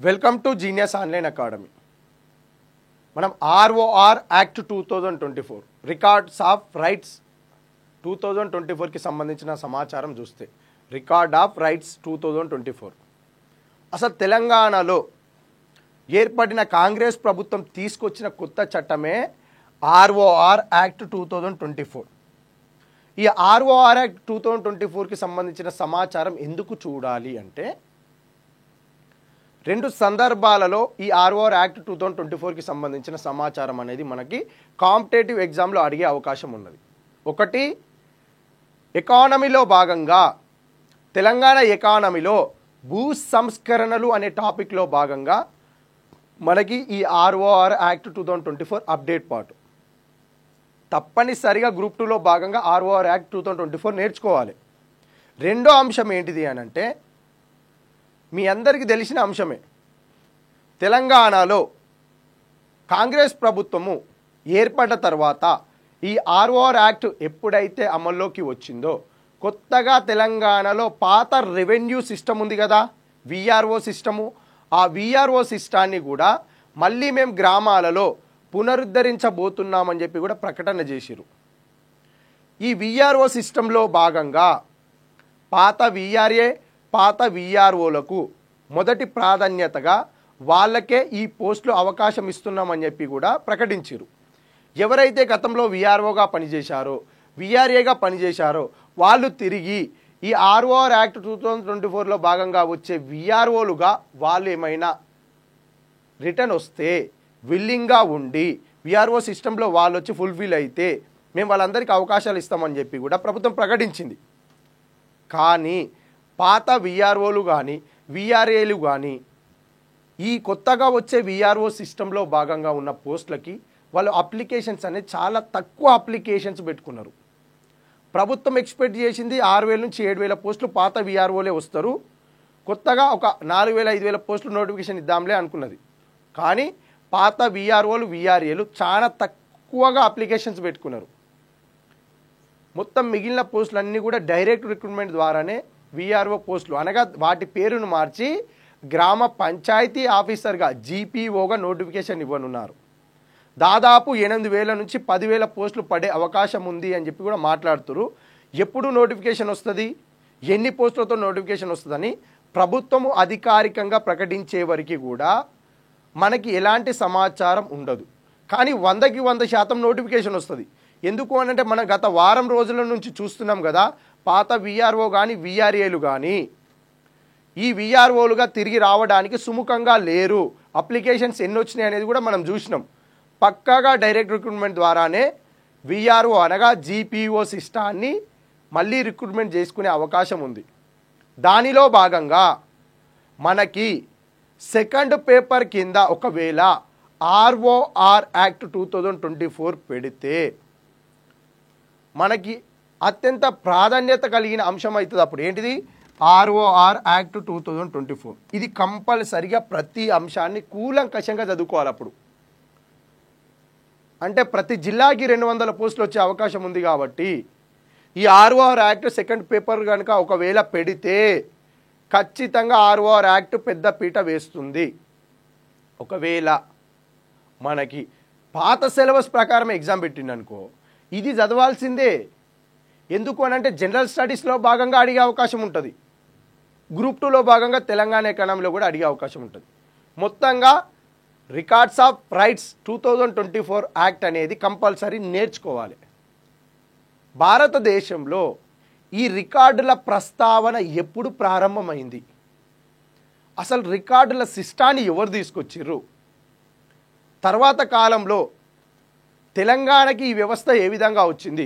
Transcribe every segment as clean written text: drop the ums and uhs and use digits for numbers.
Welcome to genius online academy. మనం ROR act 2024 records of rights 2024కి సంబంధించిన సమాచారం చూస్తే రికార్డ్ ఆఫ్ రైట్స్ 2024 అసలు తెలంగాణలో ఏర్పడిన కాంగ్రెస్ ప్రభుత్వం తీసుకొచ్చిన కొత్త చట్టమే ఆర్ఓఆర్ యాక్ట్ 2024. ఈ ఆర్ఓఆర్ యాక్ట్ 2024కి సంబంధించిన సమాచారం ఎందుకు చూడాలి అంటే రెండు సందర్భాలలో ఈ ఆర్ఓఆర్ యాక్ట్ 2024కి సంబంధించిన సమాచారం అనేది మనకి కాంపిటేటివ్ ఎగ్జామ్లో అడిగే అవకాశం ఉన్నది. ఒకటి, ఎకానమీలో భాగంగా తెలంగాణ ఎకానమీలో భూ సంస్కరణలు అనే టాపిక్లో భాగంగా మనకి ఈ ఆర్ఓఆర్ యాక్ట్ 2024 అప్డేట్ పార్ట్ తప్పనిసరిగా గ్రూప్ 2లో భాగంగా ఆర్ఓఆర్ యాక్ట్ 2024 నేర్చుకోవాలి. రెండో అంశం ఏంటిది అని అంటే మీ అందరికీ తెలిసిన అంశమే, తెలంగాణలో కాంగ్రెస్ ప్రభుత్వము ఏర్పడ్డ తర్వాత ఈ ఆర్ఓఆర్ యాక్ట్ ఎప్పుడైతే అమల్లోకి వచ్చిందో కొత్తగా తెలంగాణలో పాత రెవెన్యూ సిస్టమ్ ఉంది కదా, విఆర్ఓ సిస్టము, ఆ విఆర్ఓ సిస్టాన్ని కూడా మళ్ళీ మేము గ్రామాలలో పునరుద్ధరించబోతున్నామని చెప్పి కూడా ప్రకటన చేసిరు. ఈ విఆర్ఓ సిస్టంలో భాగంగా పాత విఆర్ఏ పాత విఆర్ఓలకు మొదటి ప్రాధాన్యతగా వాళ్ళకే ఈ పోస్టులు అవకాశం ఇస్తున్నామని చెప్పి కూడా ప్రకటించారు. ఎవరైతే గతంలో విఆర్ఓగా పనిచేశారో విఆర్ఏగా పనిచేశారో వాళ్ళు తిరిగి ఈ ఆర్ఓఆర్ యాక్ట్ 2024లో భాగంగా వచ్చే విఆర్ఓలుగా వాళ్ళు ఏమైనా రిటర్న్ వస్తే విల్లింగ్గా ఉండి విఆర్ఓ సిస్టంలో వాళ్ళు వచ్చి ఫుల్ఫిల్ అయితే మేము వాళ్ళందరికీ అవకాశాలు ఇస్తామని చెప్పి కూడా ప్రభుత్వం ప్రకటించింది. కానీ పాత విఆర్ఓలు కానీ విఆర్ఏలు కానీ ఈ కొత్తగా వచ్చే విఆర్ఓ సిస్టంలో భాగంగా ఉన్న పోస్టులకి వాళ్ళు అప్లికేషన్స్ అనేది చాలా తక్కువ అప్లికేషన్స్ పెట్టుకున్నారు. ప్రభుత్వం ఎక్స్పెక్ట్ చేసింది 6,000 నుంచి 7,000 పోస్టులు పాత విఆర్ఓలే వస్తారు, కొత్తగా ఒక 4,000 5,000 పోస్టులు నోటిఫికేషన్ ఇద్దాంలే అనుకున్నది. కానీ పాత విఆర్ఓలు విఆర్ఏలు చాలా తక్కువగా అప్లికేషన్స్ పెట్టుకున్నారు. మొత్తం మిగిలిన పోస్టులన్నీ కూడా డైరెక్ట్ రిక్రూట్మెంట్ ద్వారానే విఆర్ఓ పోస్టులు అనగా వాటి పేరును మార్చి గ్రామ పంచాయతీ ఆఫీసర్గా జీపీఓగా నోటిఫికేషన్ ఇవ్వనున్నారు. దాదాపు 8,000 నుంచి 10,000 పోస్టులు పడే అవకాశం ఉంది అని చెప్పి కూడా మాట్లాడుతున్నారు. ఎప్పుడు నోటిఫికేషన్ వస్తుంది, ఎన్ని పోస్టులతో నోటిఫికేషన్ వస్తుందని ప్రభుత్వము అధికారికంగా ప్రకటించే వరకు కూడా మనకి ఎలాంటి సమాచారం ఉండదు. కానీ 100కి 100% నోటిఫికేషన్ వస్తుంది. ఎందుకు అనంటే మనం గత వారం రోజుల నుంచి చూస్తున్నాం కదా, పాత విఆర్ఓ కానీ విఆర్ఏలు కానీ ఈ విఆర్ఓలుగా తిరిగి రావడానికి సుముఖంగా లేరు. అప్లికేషన్స్ ఎన్ని వచ్చినాయి అనేది కూడా మనం చూసినాం. పక్కాగా డైరెక్ట్ రిక్రూట్మెంట్ ద్వారానే విఆర్ఓ అనగా జీపీఓ సిస్టాన్ని మళ్ళీ రిక్రూట్మెంట్ చేసుకునే అవకాశం ఉంది. దానిలో భాగంగా మనకి సెకండ్ పేపర్ కింద ఒకవేళ ఆర్ఓఆర్ యాక్ట్ 2024 పెడితే మనకి అత్యంత ప్రాధాన్యత కలిగిన అంశం అవుతుంది. అప్పుడు ఏంటిది, ఆర్ఓఆర్ యాక్ట్ 2024. ఇది కంపల్సరిగా ప్రతి అంశాన్ని కూలంకషంగా చదువుకోవాలి. అప్పుడు అంటే ప్రతి జిల్లాకి 200 పోస్టులు వచ్చే అవకాశం ఉంది. కాబట్టి ఈ ఆర్ఓఆర్ యాక్ట్ సెకండ్ పేపర్ కనుక ఒకవేళ పెడితే ఖచ్చితంగా ఆర్ఓఆర్ యాక్ట్ పెద్ద పీట వేస్తుంది. ఒకవేళ మనకి పాత సిలబస్ ప్రకారం ఎగ్జామ్ పెట్టిందనుకో ఇది చదవాల్సిందే. ఎందుకు అని అంటే జనరల్ స్టడీస్లో భాగంగా అడిగే అవకాశం ఉంటుంది, గ్రూప్ 2లో భాగంగా తెలంగాణ ఎకానమీలో కూడా అడిగే అవకాశం ఉంటుంది. మొత్తంగా రికార్డ్స్ ఆఫ్ రైట్స్ 2024 యాక్ట్ అనేది కంపల్సరీ నేర్చుకోవాలి. భారతదేశంలో ఈ రికార్డుల ప్రస్తావన ఎప్పుడు ప్రారంభమైంది, అసలు రికార్డుల సిస్టాన్ని ఎవరు తీసుకొచ్చిర్రు, తర్వాత కాలంలో తెలంగాణకి ఈ వ్యవస్థ ఏ విధంగా వచ్చింది,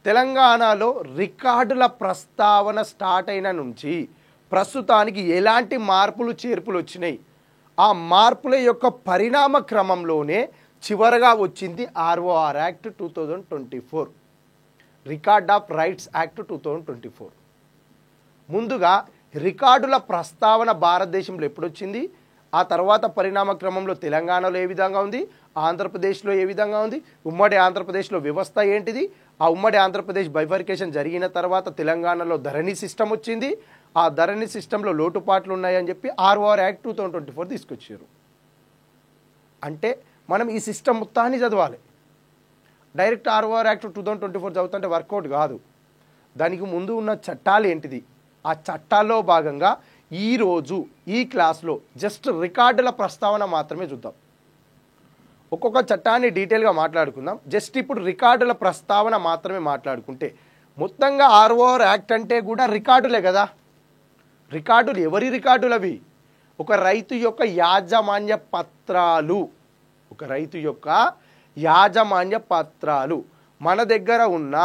తెలంగాణలో రికార్డుల ప్రస్తావన స్టార్ట్ అయిన నుంచి ప్రస్తుతానికి ఎలాంటి మార్పులు చేర్పులు వచ్చినాయి, ఆ మార్పుల యొక్క పరిణామ క్రమంలోనే చివరగా వచ్చింది ROR act 2024, record of rights act 2024. ముందుగా రికార్డుల ప్రస్తావన భారతదేశంలో ఎప్పుడొచ్చింది, ఆ తర్వాత పరిణామ క్రమంలో తెలంగాణలో ఏ విధంగా ఉంది, ఆంధ్రప్రదేశ్లో ఏ విధంగా ఉంది, ఉమ్మడి ఆంధ్రప్రదేశ్లో వ్యవస్థ ఏంటిది, ఆ ఉమ్మడి ఆంధ్రప్రదేశ్ బైఫర్కేషన్ జరిగిన తర్వాత తెలంగాణలో ధరణి సిస్టమ్ వచ్చింది, ఆ ధరణి సిస్టంలో లోటుపాట్లు ఉన్నాయని చెప్పి ఆర్ఓఆర్ యాక్ట్ 2024 తీసుకొచ్చారు. అంటే మనం ఈ సిస్టమ్ మొత్తాన్ని చదవాలి. డైరెక్ట్ ఆర్ఓఆర్ యాక్ట్ 2024 చదువుతుంటే వర్కౌట్ కాదు. దానికి ముందు ఉన్న చట్టాలు ఏంటిది, ఆ చట్టాల్లో భాగంగా ఈరోజు ఈ క్లాస్లో జస్ట్ రికార్డుల ప్రస్తావన మాత్రమే చూద్దాం. ఒక్కొక్క చట్టాన్ని డీటెయిల్గా మాట్లాడుకుందాం. జస్ట్ ఇప్పుడు రికార్డుల ప్రస్తావన మాత్రమే మాట్లాడుకుంటే, మొత్తంగా ఆర్ఓఆర్ యాక్ట్ అంటే కూడా రికార్డులే కదా. రికార్డులు ఎవరి రికార్డులు అవి? ఒక రైతు యొక్క యాజమాన్య పత్రాలు, ఒక రైతు యొక్క యాజమాన్య పత్రాలు. మన దగ్గర ఉన్న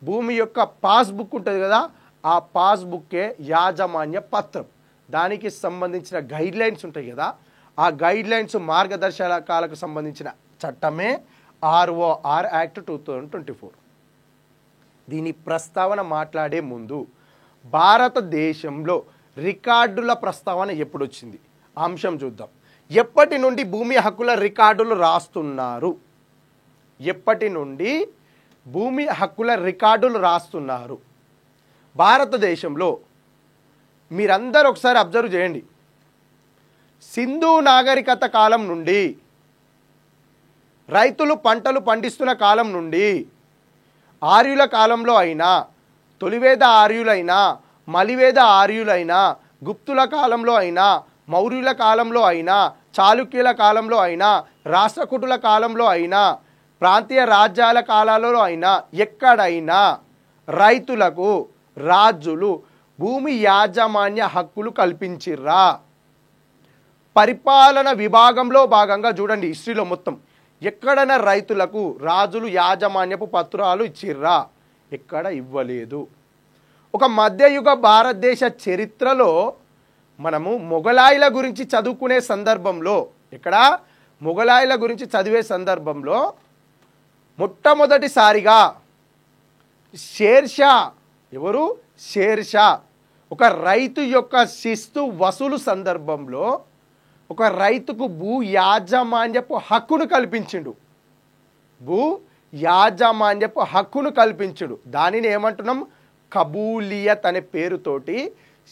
భూమి యొక్క పాస్బుక్ ఉంటుంది కదా, ఆ పాస్బుక్కే యాజమాన్య పత్రం. దానికి సంబంధించిన గైడ్లైన్స్ ఉంటాయి కదా, ఆ గైడ్లైన్స్ మార్గదర్శకాలకు సంబంధించిన చట్టమే ఆర్ఓఆర్ యాక్ట్ 2024. దీని ప్రస్తావన మాట్లాడే ముందు భారతదేశంలో రికార్డుల ప్రస్తావన ఎప్పుడు వచ్చింది అంశం చూద్దాం. ఎప్పటి నుండి భూమి హక్కుల రికార్డులు రాస్తున్నారు? ఎప్పటి నుండి భూమి హక్కుల రికార్డులు రాస్తున్నారు భారతదేశంలో? మీరందరూ ఒకసారి అబ్జర్వ్ చేయండి. సింధు నాగరికత కాలం నుండి, రైతులు పంటలు పండిస్తున్న కాలం నుండి, ఆర్యుల కాలంలో అయినా, తొలివేద ఆర్యులైనా, మలివేద ఆర్యులైనా, గుప్తుల కాలంలో అయినా, మౌర్యుల కాలంలో అయినా, చాళుక్యుల కాలంలో అయినా, రాష్ట్రకూటుల కాలంలో అయినా, ప్రాంతీయ రాజ్యాల కాలాలలో అయినా, ఎక్కడైనా రైతులకు రాజులు భూమి యాజమాన్య హక్కులు కల్పించిర్రా? పరిపాలన విభాగంలో భాగంగా చూడండి, హిస్టరీలో మొత్తం ఎక్కడైనా రైతులకు రాజులు యాజమాన్యపు పత్రాలు ఇచ్చిర్రా? ఎక్కడ ఇవ్వలేదు. ఒక మధ్యయుగ భారతదేశ చరిత్రలో మనము మొఘలాయిల గురించి చదువుకునే సందర్భంలో, ఇక్కడ మొఘలాయిల గురించి చదివే సందర్భంలో మొట్టమొదటిసారిగా షేర్షా, ఎవరు? షేర్షా ఒక రైతు యొక్క శిస్తు వసూలు సందర్భంలో ఒక రైతుకు భూ యాజమాన్యపు హక్కును కల్పించిండు. భూ యాజమాన్యపు హక్కును కల్పించుడు. దానిని ఏమంటున్నాం? కబూలియత్ అనే పేరుతోటి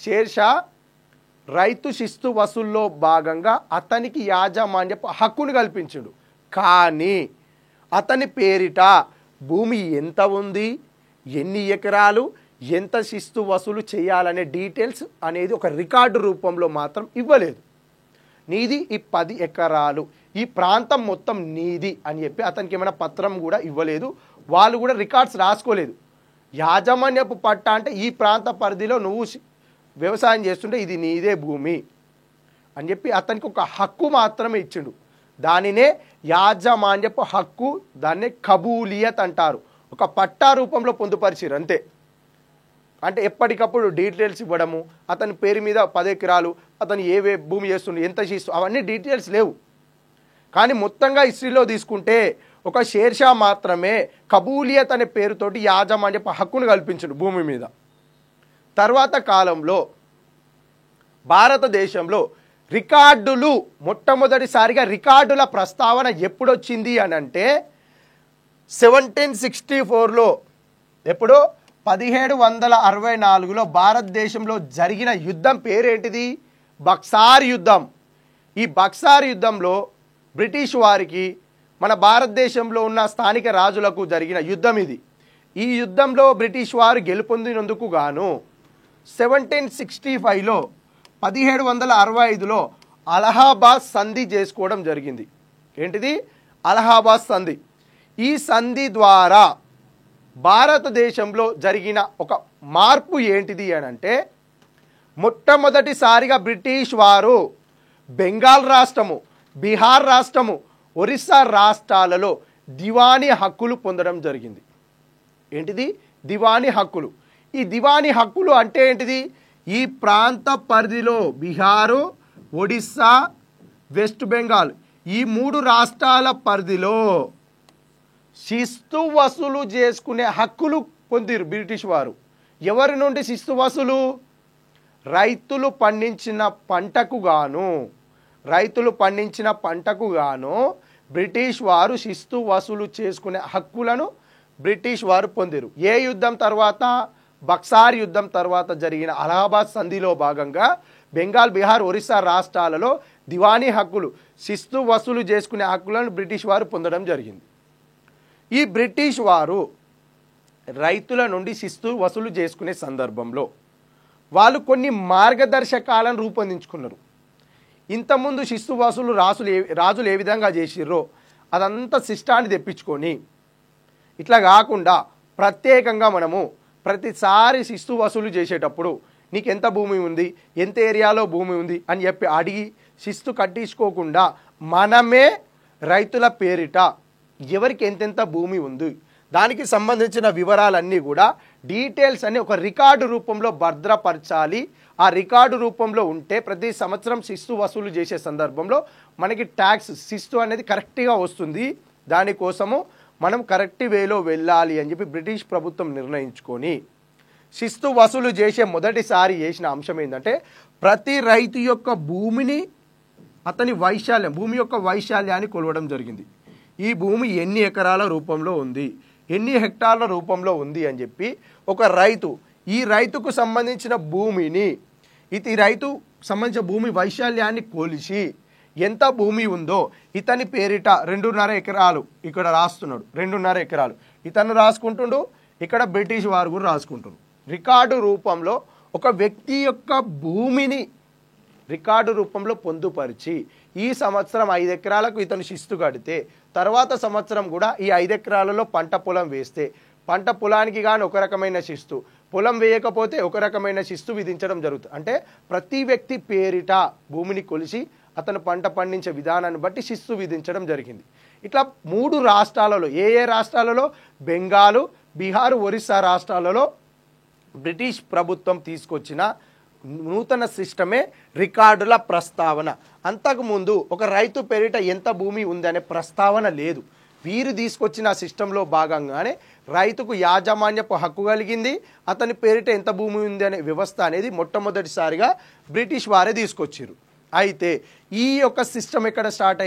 షేర్షా రైతు శిస్తు వసూల్లో భాగంగా అతనికి యాజమాన్యపు హక్కును కల్పించుడు. కానీ అతని పేరిట భూమి ఎంత ఉంది, ఎన్ని ఎకరాలు, ఎంత శిస్తు వసూలు చేయాలనే డీటెయిల్స్ అనేది ఒక రికార్డు రూపంలో మాత్రం ఇవ్వలేదు. నీది ఈ 10 ఎకరాలు, ఈ ప్రాంతం మొత్తం నీది అని చెప్పి అతనికి ఏమైనా పత్రం కూడా ఇవ్వలేదు. వాళ్ళు కూడా రికార్డ్స్ రాసుకోలేదు. యాజమాన్యపు పట్ట అంటే ఈ ప్రాంత పరిధిలో నువ్వు వ్యవసాయం చేస్తుంటే ఇది నీదే భూమి అని చెప్పి అతనికి ఒక హక్కు మాత్రమే ఇచ్చిండు. దానినే యాజమాన్యపు హక్కు, దాన్నే కబూలియత్ అంటారు. ఒక పట్టా రూపంలో పొందుపరిచిరు అంతే. అంటే ఎప్పటికప్పుడు డీటెయిల్స్ ఇవ్వడము, అతని పేరు మీద 10 ఎకరాలు, అతను ఏ భూమి చేస్తుండే, ఎంత చేస్తూ, అవన్నీ డీటెయిల్స్ లేవు. కానీ మొత్తంగా హిస్టరీలో తీసుకుంటే ఒక షేర్షా మాత్రమే కబూలియత్ అనే పేరుతోటి యాజమాన్యపు హక్కును కల్పించడు భూమి మీద. తర్వాత కాలంలో భారతదేశంలో రికార్డులు మొట్టమొదటిసారిగా రికార్డుల ప్రస్తావన ఎప్పుడొచ్చింది అని అంటే 1764లో, ఎప్పుడు 1764లో భారతదేశంలో జరిగిన యుద్ధం పేరేంటిది? బక్సార్ యుద్ధం. ఈ బక్సార్ యుద్ధంలో బ్రిటిష్ వారికి మన భారతదేశంలో ఉన్న స్థానిక రాజులకు జరిగిన యుద్ధం ఇది. ఈ యుద్ధంలో బ్రిటిష్ వారు గెలుపొందినందుకు గాను 1765లో 1765లో అలహాబాద్ సంధి చేసుకోవడం జరిగింది. ఏంటిది? అలహాబాద్ సంధి. ఈ సంధి ద్వారా భారతదేశంలో జరిగిన ఒక మార్పు ఏంటిది అని అంటే, మొట్టమొదటిసారిగా బ్రిటిష్ వారు బెంగాల్ రాష్ట్రము, బీహార్ రాష్ట్రము, ఒరిస్సా రాష్ట్రాలలో దివానీ హక్కులు పొందడం జరిగింది. ఏంటిది? దివానీ హక్కులు. ఈ దివానీ హక్కులు అంటే ఏంటిది? ఈ ప్రాంత పరిధిలో బీహారు, ఒడిస్సా, వెస్ట్ బెంగాల్ ఈ 3 రాష్ట్రాల పరిధిలో శిస్తు వసూలు చేసుకునే హక్కులు పొందిరు బ్రిటిష్ వారు. ఎవరి నుండి శిస్తు వసూలు? రైతులు పండించిన పంటకు గాను బ్రిటిష్ వారు శిస్తు వసూలు చేసుకునే హక్కులను బ్రిటిష్ వారు పొందిరు. ఏ యుద్ధం తర్వాత? బక్సార్ యుద్ధం తర్వాత జరిగిన అలహాబాద్ సంధిలో భాగంగా బెంగాల్, బీహార్, ఒరిస్సా రాష్ట్రాలలో దివానీ హక్కులు, శిస్తు వసూలు చేసుకునే హక్కులను బ్రిటిష్ వారు పొందడం జరిగింది. ఈ బ్రిటిష్ వారు రైతుల నుండి శిస్తు వసూలు చేసుకునే సందర్భంలో వాళ్ళు కొన్ని మార్గదర్శకాలను రూపొందించుకున్నారు. ఇంతకుముందు శిస్తు వసూలు రాజులు ఏ విధంగా చేసిర్రో అదంతా శిష్టాన్ని తెప్పించుకొని ఇట్లా కాకుండా ప్రత్యేకంగా మనము ప్రతిసారి శిస్తు వసూలు చేసేటప్పుడు నీకు ఎంత భూమి ఉంది, ఎంత ఏరియాలో భూమి ఉంది అని చెప్పి అడిగి శిస్తు కట్టించుకోకుండా మనమే రైతుల పేరిట ఎవరికి ఎంతెంత భూమి ఉంది దానికి సంబంధించిన వివరాలన్నీ కూడా డీటెయిల్స్ అన్ని ఒక రికార్డు రూపంలో భద్రపరచాలి. ఆ రికార్డు రూపంలో ఉంటే ప్రతి సంవత్సరం శిస్తు వసూలు చేసే సందర్భంలో మనకి ట్యాక్స్ శిస్తు అనేది కరెక్ట్గా వస్తుంది. దానికోసము మనం కరెక్ట్ వేలో వెళ్ళాలి అని చెప్పి బ్రిటిష్ ప్రభుత్వం నిర్ణయించుకొని శిస్తు వసూలు చేసే మొదటిసారి చేసిన అంశం ఏంటంటే ప్రతి రైతు యొక్క భూమిని అతని వైశాల్యం, భూమి యొక్క వైశాల్యాన్ని కొలవడం జరిగింది. ఈ భూమి ఎన్ని ఎకరాల రూపంలో ఉంది, ఎన్ని హెక్టార్ల రూపంలో ఉంది అని చెప్పి ఒక రైతు ఈ రైతుకు సంబంధించిన భూమిని ఈ రైతు సంబంధించిన భూమి వైశాల్యాన్ని కొలిచి ఎంత భూమి ఉందో ఇతని పేరిట 2.5 ఎకరాలు ఇక్కడ రాస్తున్నాడు. 2.5 ఎకరాలు ఇతను రాసుకుంటుండు, ఇక్కడ బ్రిటిష్ వారు కూడా రాసుకుంటున్నారు. రికార్డు రూపంలో ఒక వ్యక్తి యొక్క భూమిని రికార్డు రూపంలో పొందుపరిచి ఈ సంవత్సరం 5 ఎకరాలకు ఇతను శిస్తు కడితే తర్వాత సంవత్సరం కూడా ఈ 5 ఎకరాలలో పంట పొలం వేస్తే పంట పొలానికి కానీ ఒక రకమైన శిస్తు, పొలం వేయకపోతే ఒక రకమైన శిస్తు విధించడం జరుగుతుంది. అంటే ప్రతి వ్యక్తి పేరిట భూమిని కొలిసి అతను పంట పండించే విధానాన్ని బట్టి శిస్తు విధించడం జరిగింది. ఇట్లా 3 రాష్ట్రాలలో ఏ రాష్ట్రాలలో బెంగాలు, బీహారు, ఒరిస్సా రాష్ట్రాలలో బ్రిటిష్ ప్రభుత్వం తీసుకొచ్చిన నూతన సిస్టమే రికార్డుల ప్రస్తావన. అంతకుముందు ఒక రైతు పేరిట ఎంత భూమి ఉందనే ప్రస్తావన లేదు. వీరు తీసుకొచ్చిన సిస్టంలో భాగంగానే రైతుకు యాజమాన్యపు హక్కు కలిగింది, అతని పేరిట ఎంత భూమి ఉంది అనే వ్యవస్థ అనేది మొట్టమొదటిసారిగా బ్రిటిష్ వారే తీసుకొచ్చారు. అయితే ఈ యొక్క సిస్టమ్ ఎక్కడ స్టార్ట్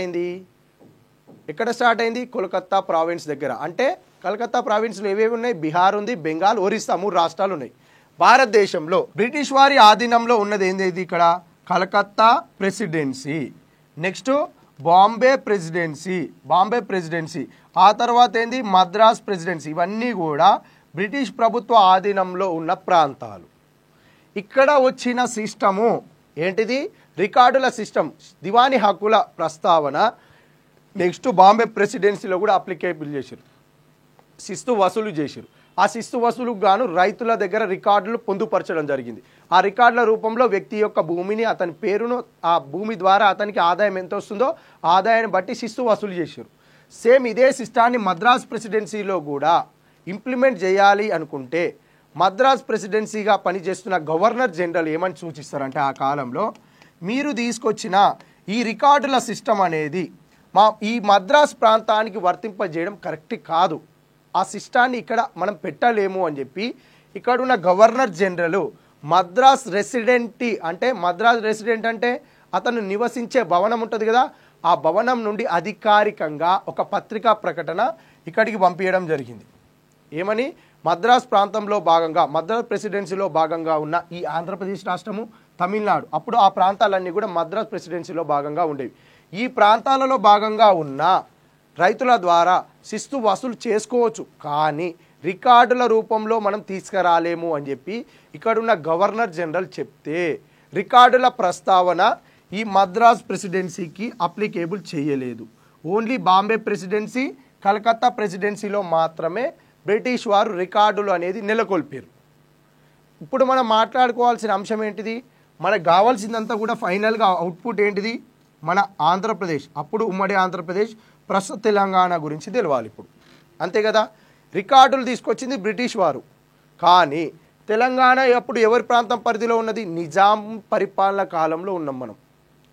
అయింది? కోల్కతా ప్రావిన్స్ దగ్గర. అంటే కలకత్తా ప్రావిన్స్లో ఏవేవి ఉన్నాయి? బీహార్ ఉంది, బెంగాల్, ఒరిస్సా 3 రాష్ట్రాలు ఉన్నాయి. భారతదేశంలో బ్రిటిష్ వారి ఆధీనంలో ఉన్నది ఏంది? ఇక్కడ Calcutta presidency, next Bombay presidency, ఆ తర్వాత ఏంది మద్రాస్ ప్రెసిడెన్సీ. ఇవన్నీ కూడా బ్రిటిష్ ప్రభుత్వ ఆధీనంలో ఉన్న ప్రాంతాలు. ఇక్కడ వచ్చిన సిస్టము ఏంటిది? రికార్డుల సిస్టమ్, దివానీ హక్కుల ప్రస్తావన. నెక్స్ట్ బాంబే ప్రెసిడెన్సీలో కూడా అప్లికేబుల్ చేశారు, శిస్తు వసూలు చేశారు. ఆ శిస్తు వసూలుకు గాను రైతుల దగ్గర రికార్డులు పొందుపరచడం జరిగింది. ఆ రికార్డుల రూపంలో వ్యక్తి యొక్క భూమిని, అతని పేరును, ఆ భూమి ద్వారా అతనికి ఆదాయం ఎంత వస్తుందో ఆదాయాన్ని బట్టి శిస్తు వసూలు చేశారు. సేమ్ ఇదే సిస్టాన్ని మద్రాస్ ప్రెసిడెన్సీలో కూడా ఇంప్లిమెంట్ చేయాలి అనుకుంటే మద్రాస్ ప్రెసిడెన్సీగా పనిచేస్తున్న గవర్నర్ జనరల్ ఏమని సూచిస్తారంటే ఆ కాలంలో మీరు తీసుకొచ్చిన ఈ రికార్డుల సిస్టమ్ అనేది ఈ మద్రాస్ ప్రాంతానికి వర్తింపజేయడం కరెక్ట్ కాదు, ఆ సిస్టాన్ని ఇక్కడ మనం పెట్టలేము అని చెప్పి ఇక్కడున్న గవర్నర్ జనరల్ మద్రాస్ రెసిడెంట్ అంటే అతను నివసించే భవనం ఉంటుంది కదా, ఆ భవనం నుండి అధికారికంగా ఒక పత్రికా ప్రకటన ఇక్కడికి పంపించడం జరిగింది. ఏమని? మద్రాస్ ప్రాంతంలో భాగంగా, మద్రాస్ ప్రెసిడెన్సీలో భాగంగా ఉన్న ఈ ఆంధ్రప్రదేశ్ రాష్ట్రము, తమిళనాడు, అప్పుడు ఆ ప్రాంతాలన్నీ కూడా మద్రాస్ ప్రెసిడెన్సీలో భాగంగా ఉండేవి. ఈ ప్రాంతాలలో భాగంగా ఉన్న రైతుల ద్వారా శిస్తు వసూలు చేసుకోవచ్చు, కానీ రికార్డుల రూపంలో మనం తీసుకురాలేము అని చెప్పి ఇక్కడున్న గవర్నర్ జనరల్ చెప్తే రికార్డుల ప్రస్తావన ఈ మద్రాస్ ప్రెసిడెన్సీకి అప్లికేబుల్ చేయలేదు. ఓన్లీ బాంబే ప్రెసిడెన్సీ, కలకత్తా ప్రెసిడెన్సీలో మాత్రమే బ్రిటిష్ వారు రికార్డులు అనేది నెలకొల్పారు. ఇప్పుడు మనం మాట్లాడుకోవాల్సిన అంశం ఏంటిది? మనకు కావాల్సిందంతా కూడా ఫైనల్గా అవుట్పుట్ ఏంటిది? మన ఆంధ్రప్రదేశ్, అప్పుడు ఉమ్మడి ఆంధ్రప్రదేశ్, ప్రస్తుత తెలంగాణ గురించి తెలవాలి ఇప్పుడు, అంతే కదా. రికార్డులు తీసుకొచ్చింది బ్రిటిష్ వారు, కానీ తెలంగాణ అప్పుడు ఎవరి ప్రాంతం పరిధిలో ఉన్నది? నిజాం పరిపాలన కాలంలో ఉన్నాం మనం.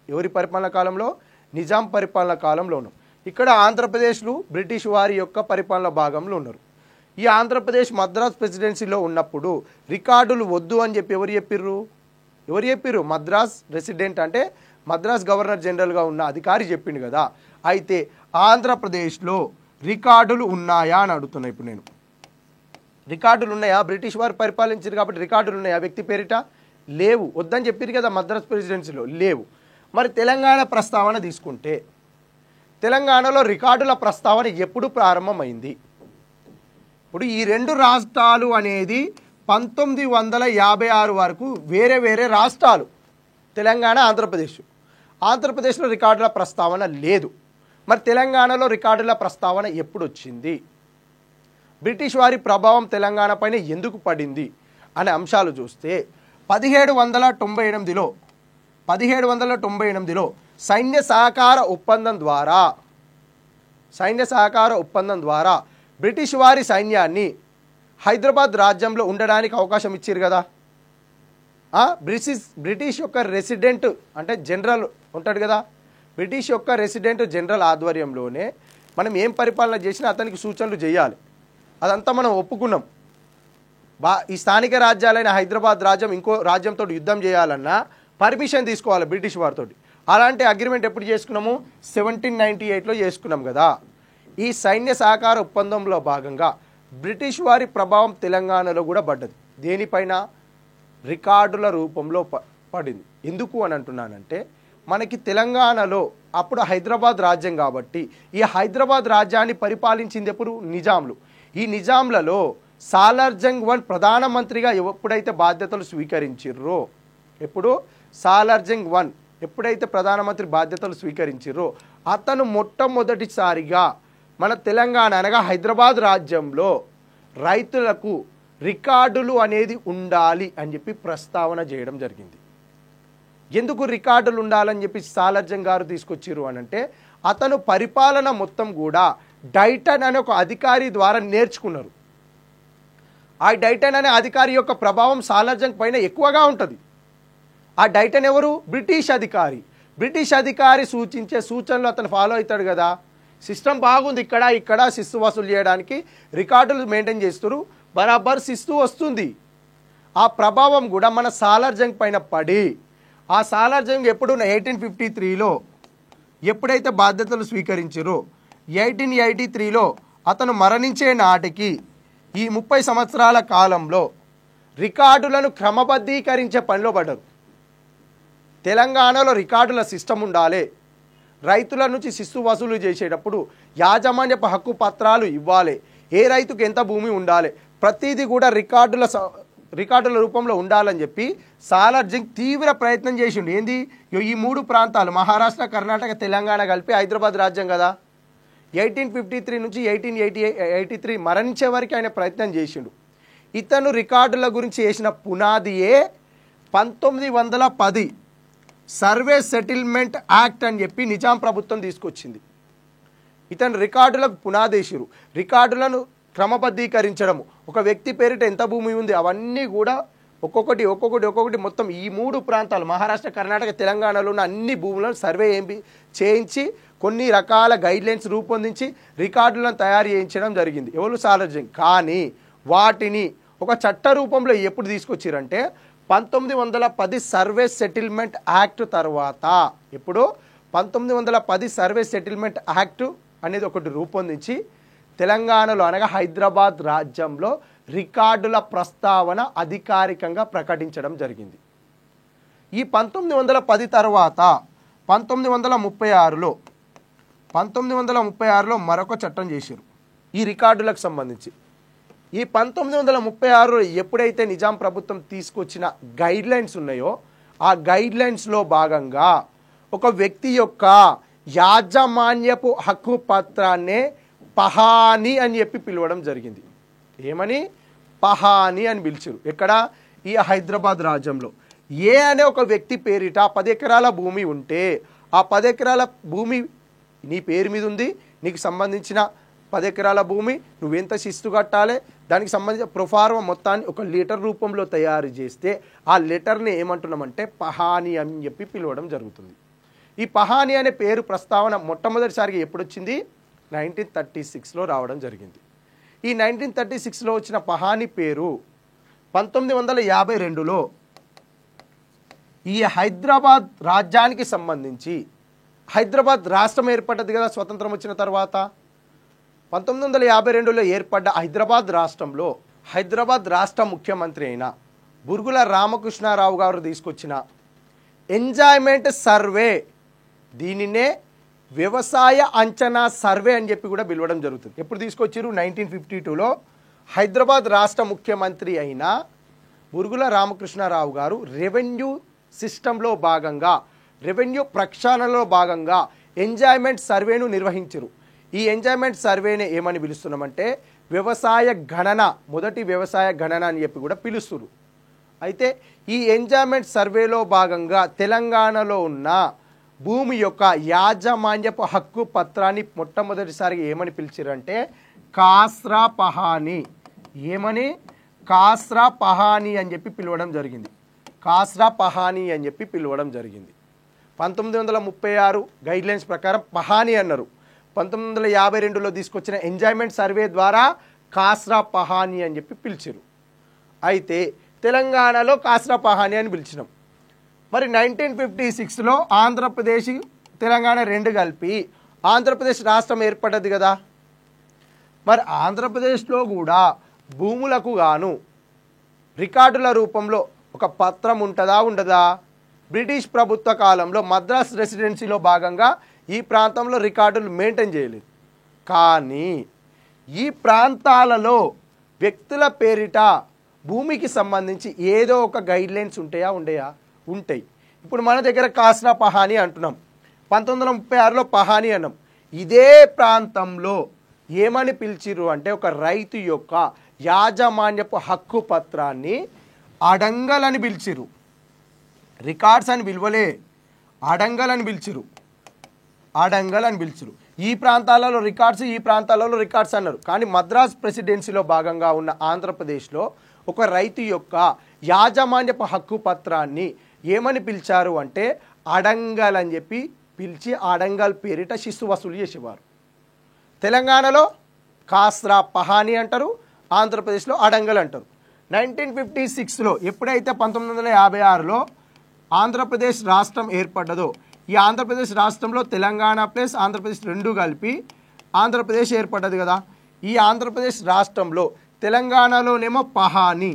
ఎవరి పరిపాలన కాలంలో? నిజాం పరిపాలన కాలంలో ఉన్నాం. ఇక్కడ ఆంధ్రప్రదేశ్లు బ్రిటిష్ వారి యొక్క పరిపాలన భాగంలో ఉన్నారు. ఈ ఆంధ్రప్రదేశ్ మద్రాస్ ప్రెసిడెన్సీలో ఉన్నప్పుడు రికార్డులు వద్దు అని చెప్పి ఎవరు చెప్పిర్రు? మద్రాస్ రెసిడెంట్ అంటే మద్రాస్ గవర్నర్ జనరల్గా ఉన్న అధికారి చెప్పిండు కదా. అయితే ఆంధ్రప్రదేశ్లో రికార్డులు ఉన్నాయా అని అడుగుతున్నా ఇప్పుడు నేను. రికార్డులు ఉన్నాయా? బ్రిటిష్ వారు పరిపాలించారు కాబట్టి రికార్డులు ఉన్నాయా వ్యక్తి పేరిట? లేవు. వద్దని చెప్పారు కదా మద్రాస్ ప్రెసిడెన్సీలో, లేవు. మరి తెలంగాణ ప్రస్తావన తీసుకుంటే తెలంగాణలో రికార్డుల ప్రస్తావన ఎప్పుడు ప్రారంభమైంది? ఇప్పుడు ఈ రెండు రాష్ట్రాలు అనేది 1956 వరకు వేరే వేరే రాష్ట్రాలు, తెలంగాణ ఆంధ్రప్రదేశ్. ఆంధ్రప్రదేశ్లో రికార్డుల ప్రస్తావన లేదు. మరి తెలంగాణలో రికార్డుల ప్రస్తావన ఎప్పుడు వచ్చింది? బ్రిటిష్ వారి ప్రభావం తెలంగాణ పైన ఎందుకు పడింది అనే అంశాలు చూస్తే 1798లో సైన్య సహకార ఒప్పందం ద్వారా బ్రిటిష్ వారి సైన్యాన్ని హైదరాబాద్ రాజ్యంలో ఉండడానికి అవకాశం ఇచ్చారు కదా. బ్రిటిష్ యొక్క రెసిడెంట్ అంటే జనరల్ ఉంటాడు కదా, బ్రిటిష్ యొక్క రెసిడెంట్ జనరల్ ఆధ్వర్యంలోనే మనం ఏం పరిపాలన చేసినా అతనికి సూచనలు చేయాలి. అదంతా మనం ఒప్పుకున్నాం. ఈ స్థానిక రాజ్యాలైన హైదరాబాద్ రాజ్యం ఇంకో రాజ్యంతో యుద్ధం చేయాలన్నా పర్మిషన్ తీసుకోవాలి బ్రిటిష్ వారితో. అలాంటి అగ్రిమెంట్ ఎప్పుడు చేసుకున్నాము? 1798లో చేసుకున్నాం కదా. ఈ సైన్య సహకార ఒప్పందంలో భాగంగా బ్రిటిష్ వారి ప్రభావం తెలంగాణలో కూడా పడ్డది. దేనిపైన? రికార్డుల రూపంలో పడింది. ఎందుకు అని అంటున్నానంటే మనకి తెలంగాణలో అప్పుడు హైదరాబాద్ రాజ్యం కాబట్టి ఈ హైదరాబాద్ రాజ్యాన్ని పరిపాలించింది ఎప్పుడు? నిజాంలు. ఈ నిజాంలలో సాలార్జంగ్ I ప్రధానమంత్రిగా ఎప్పుడైతే బాధ్యతలు స్వీకరించిర్రో, సాలార్జంగ్ I ఎప్పుడైతే ప్రధానమంత్రి బాధ్యతలు స్వీకరించిర్రో అతను మొట్టమొదటిసారిగా మన తెలంగాణ అనగా హైదరాబాద్ రాజ్యంలో రైతులకు రికార్డులు అనేది ఉండాలి అని చెప్పి ప్రస్తావన చేయడం జరిగింది. ఎందుకు రికార్డులు ఉండాలని చెప్పి సాలార్జంగ్ గారు తీసుకొచ్చిర్రు అని అంటే అతను పరిపాలన మొత్తం కూడా డైటన్ అనే ఒక అధికారి ద్వారా నేర్చుకున్నారు. ఆ డైటన్ అనే అధికారి యొక్క ప్రభావం సాలార్జంగ్ పైన ఎక్కువగా ఉంటుంది. ఆ డైటన్ ఎవరు? బ్రిటిష్ అధికారి. బ్రిటిష్ అధికారి సూచించే సూచనలు అతను ఫాలో అవుతాడు కదా. సిస్టమ్ బాగుంది, ఇక్కడ శిస్తు వసూలు చేయడానికి రికార్డులు మెయింటైన్ చేస్తారు, బరాబర్ శిస్తు వస్తుంది. ఆ ప్రభావం కూడా మన సాలార్జంగ్ పైన పడి ఆ సాలార్జంగ్ ఎప్పుడు 1853లో ఎప్పుడైతే బాధ్యతలు స్వీకరించారో 1883లో అతను మరణించే నాటికి ఈ 30 సంవత్సరాల కాలంలో రికార్డులను క్రమబద్ధీకరించే పనిలో పడ్డారు. తెలంగాణలో రికార్డుల సిస్టమ్ ఉండాలి. రైతుల నుంచి శిస్తు వసూలు చేసేటప్పుడు యాజమాన్యపు హక్కు పత్రాలు ఇవ్వాలి. ఏ రైతుకు ఎంత భూమి ఉండాలి, ప్రతిదీ కూడా రికార్డుల రూపంలో ఉండాలని చెప్పి సాలార్జంగ్ తీవ్ర ప్రయత్నం చేసిండు. ఏంది? ఈ 3 ప్రాంతాలు మహారాష్ట్ర, కర్ణాటక, తెలంగాణ కలిపి హైదరాబాద్ రాజ్యం కదా. 1853 నుంచి 1883 మరణించే వరకు ఆయన ప్రయత్నం చేసిండు. ఇతను రికార్డుల గురించి చేసిన పునాదియే 1910 సర్వే సెటిల్మెంట్ యాక్ట్ అని చెప్పి నిజాం ప్రభుత్వం తీసుకొచ్చింది. ఇతను రికార్డులకు పునాదేశిరు. రికార్డులను క్రమబద్ధీకరించడము, ఒక వ్యక్తి పేరిట ఎంత భూమి ఉంది అవన్నీ కూడా ఒక్కొక్కటి మొత్తం ఈ 3 ప్రాంతాలు మహారాష్ట్ర, కర్ణాటక, తెలంగాణలో ఉన్న అన్ని భూములను సర్వే చేయించి కొన్ని రకాల గైడ్లైన్స్ రూపొందించి రికార్డులను తయారు చేయించడం జరిగింది. ఎవరు? సాలార్జంగ్. కానీ వాటిని ఒక చట్ట రూపంలో ఎప్పుడు తీసుకొచ్చారంటే 1910 సర్వే సెటిల్మెంట్ యాక్ట్ తర్వాత. ఇప్పుడు 1910 సర్వే సెటిల్మెంట్ యాక్ట్ అనేది ఒకటి రూపొందించి తెలంగాణలో అనగా హైదరాబాద్ రాజ్యంలో రికార్డుల ప్రస్తావన అధికారికంగా ప్రకటించడం జరిగింది. ఈ 1910 తర్వాత 1936లో మరొక చట్టం చేశారు ఈ రికార్డులకు సంబంధించి. ఈ 1936 ఎప్పుడైతే నిజాం ప్రభుత్వం తీసుకొచ్చిన గైడ్లైన్స్ ఉన్నాయో ఆ గైడ్లైన్స్లో భాగంగా ఒక వ్యక్తి యొక్క యాజమాన్యపు హక్కు పత్రాన్నే పహానీ అని చెప్పి పిలవడం జరిగింది. ఏమని? పహానీ అని పిలిచారు. ఎక్కడ? ఈ హైదరాబాద్ రాజ్యంలో. ఏ అనే ఒక వ్యక్తి పేరిట 10 ఎకరాల భూమి ఉంటే ఆ 10 ఎకరాల భూమి నీ పేరు మీద ఉంది, నీకు సంబంధించిన 10 ఎకరాల భూమి నువ్వెంత శిస్తు కట్టాలి, దానికి సంబంధించిన ప్రొఫార్మా మొత్తాన్ని ఒక లెటర్ రూపంలో తయారు చేస్తే ఆ లెటర్ని ఏమంటున్నామంటే పహానీ అని చెప్పి పిలవడం జరుగుతుంది. ఈ పహానీ అనే పేరు ప్రస్తావన మొట్టమొదటిసారిగా ఎప్పుడు వచ్చింది? 1936లో రావడం జరిగింది. ఈ 1936లో వచ్చిన పహానీ పేరు 1952లో ఈ హైదరాబాద్ రాజ్యానికి సంబంధించి హైదరాబాద్ రాష్ట్రం ఏర్పడ్డది కదా స్వతంత్రం వచ్చిన తర్వాత. 1952లో ఏర్పడ్డ హైదరాబాద్ రాష్ట్రంలో హైదరాబాద్ రాష్ట్ర ముఖ్యమంత్రి అయిన బురుగుల రామకృష్ణారావు గారు తీసుకొచ్చిన ఎంజాయ్మెంట్ సర్వే, దీనినే వ్యవసాయ అంచనా సర్వే అని చెప్పి కూడా పిలవడం జరుగుతుంది. ఎప్పుడు తీసుకొచ్చారు? 1952లో హైదరాబాద్ రాష్ట్ర ముఖ్యమంత్రి అయిన బురుగుల రామకృష్ణారావు గారు రెవెన్యూ సిస్టంలో భాగంగా, రెవెన్యూ ప్రక్షాళనలో భాగంగా ఎంజాయ్మెంట్ సర్వేను నిర్వహించరు. ఈ ఎంజాయ్మెంట్ సర్వేనే ఏమని పిలుస్తున్నామంటే వ్యవసాయ గణన, మొదటి వ్యవసాయ గణన అని చెప్పి కూడా పిలుస్తున్నారు. అయితే ఈ ఎంజాయ్మెంట్ సర్వేలో భాగంగా తెలంగాణలో ఉన్న భూమి యొక్క యాజమాన్యపు హక్కు పత్రాన్ని మొట్టమొదటిసారిగా ఏమని పిలిచారంటే కాస్రా పహానీ. ఏమని? కాస్రా పహానీ అని చెప్పి పిలవడం జరిగింది. కాస్రా పహానీ అని చెప్పి పిలవడం జరిగింది. 1936 గైడ్లైన్స్ ప్రకారం పహానీ అన్నారు. 1952లో తీసుకొచ్చిన ఎంజాయ్మెంట్ సర్వే ద్వారా కాస్రా పహానీ అని చెప్పి పిలిచారు. అయితే తెలంగాణలో కాస్రా పహానీ అని పిలిచినాం. మరి 1956లో ఆంధ్రప్రదేశ్ తెలంగాణ రెండు కలిపి ఆంధ్రప్రదేశ్ రాష్ట్రం ఏర్పడ్డది కదా. మరి ఆంధ్రప్రదేశ్లో కూడా భూములకు గాను రికార్డుల రూపంలో ఒక పత్రం ఉంటుందా ఉండదా? బ్రిటిష్ ప్రభుత్వ కాలంలో మద్రాస్ రెసిడెన్సీలో భాగంగా ఈ ప్రాంతంలో రికార్డులు మెయింటైన్ చేయలేదు. కానీ ఈ ప్రాంతాలలో వ్యక్తుల పేరిట భూమికి సంబంధించి ఏదో ఒక గైడ్లైన్స్ ఉండయా? ఉంటాయి. ఇప్పుడు మన దగ్గర కాస్రా పహానీ అంటున్నాం, 1936లో పహానీ అన్నాం. ఇదే ప్రాంతంలో ఏమని పిలిచిరు అంటే ఒక రైతు యొక్క యాజమాన్యపు హక్కు పత్రాన్ని అడంగల్ అని పిలిచిరు. రికార్డ్స్ అని పిలవలే, అడంగల్ అని పిలిచిరు. అడంగల్ అని పిలిచిరు. ఈ ప్రాంతాలలో రికార్డ్స్, ఈ ప్రాంతాలలో రికార్డ్స్ అన్నారు. కానీ మద్రాస్ ప్రెసిడెన్సీలో భాగంగా ఉన్న ఆంధ్రప్రదేశ్లో ఒక రైతు యొక్క యాజమాన్యపు హక్కు పత్రాన్ని ఏమని పిలిచారు అంటే అడంగల్ అని చెప్పి పిలిచి అడంగల్ పేరిట శిస్తు వసూలు చేసేవారు. తెలంగాణలో కాస్రా పహానీ అంటారు, ఆంధ్రప్రదేశ్లో అడంగల్ అంటారు. 1956లో ఎప్పుడైతే 1956లో ఆంధ్రప్రదేశ్ రాష్ట్రం ఏర్పడ్డదో, ఈ ఆంధ్రప్రదేశ్ రాష్ట్రంలో తెలంగాణ ప్లస్ ఆంధ్రప్రదేశ్ రెండు కలిపి ఆంధ్రప్రదేశ్ ఏర్పడ్డది కదా. ఈ ఆంధ్రప్రదేశ్ రాష్ట్రంలో తెలంగాణలోనేమో పహానీ,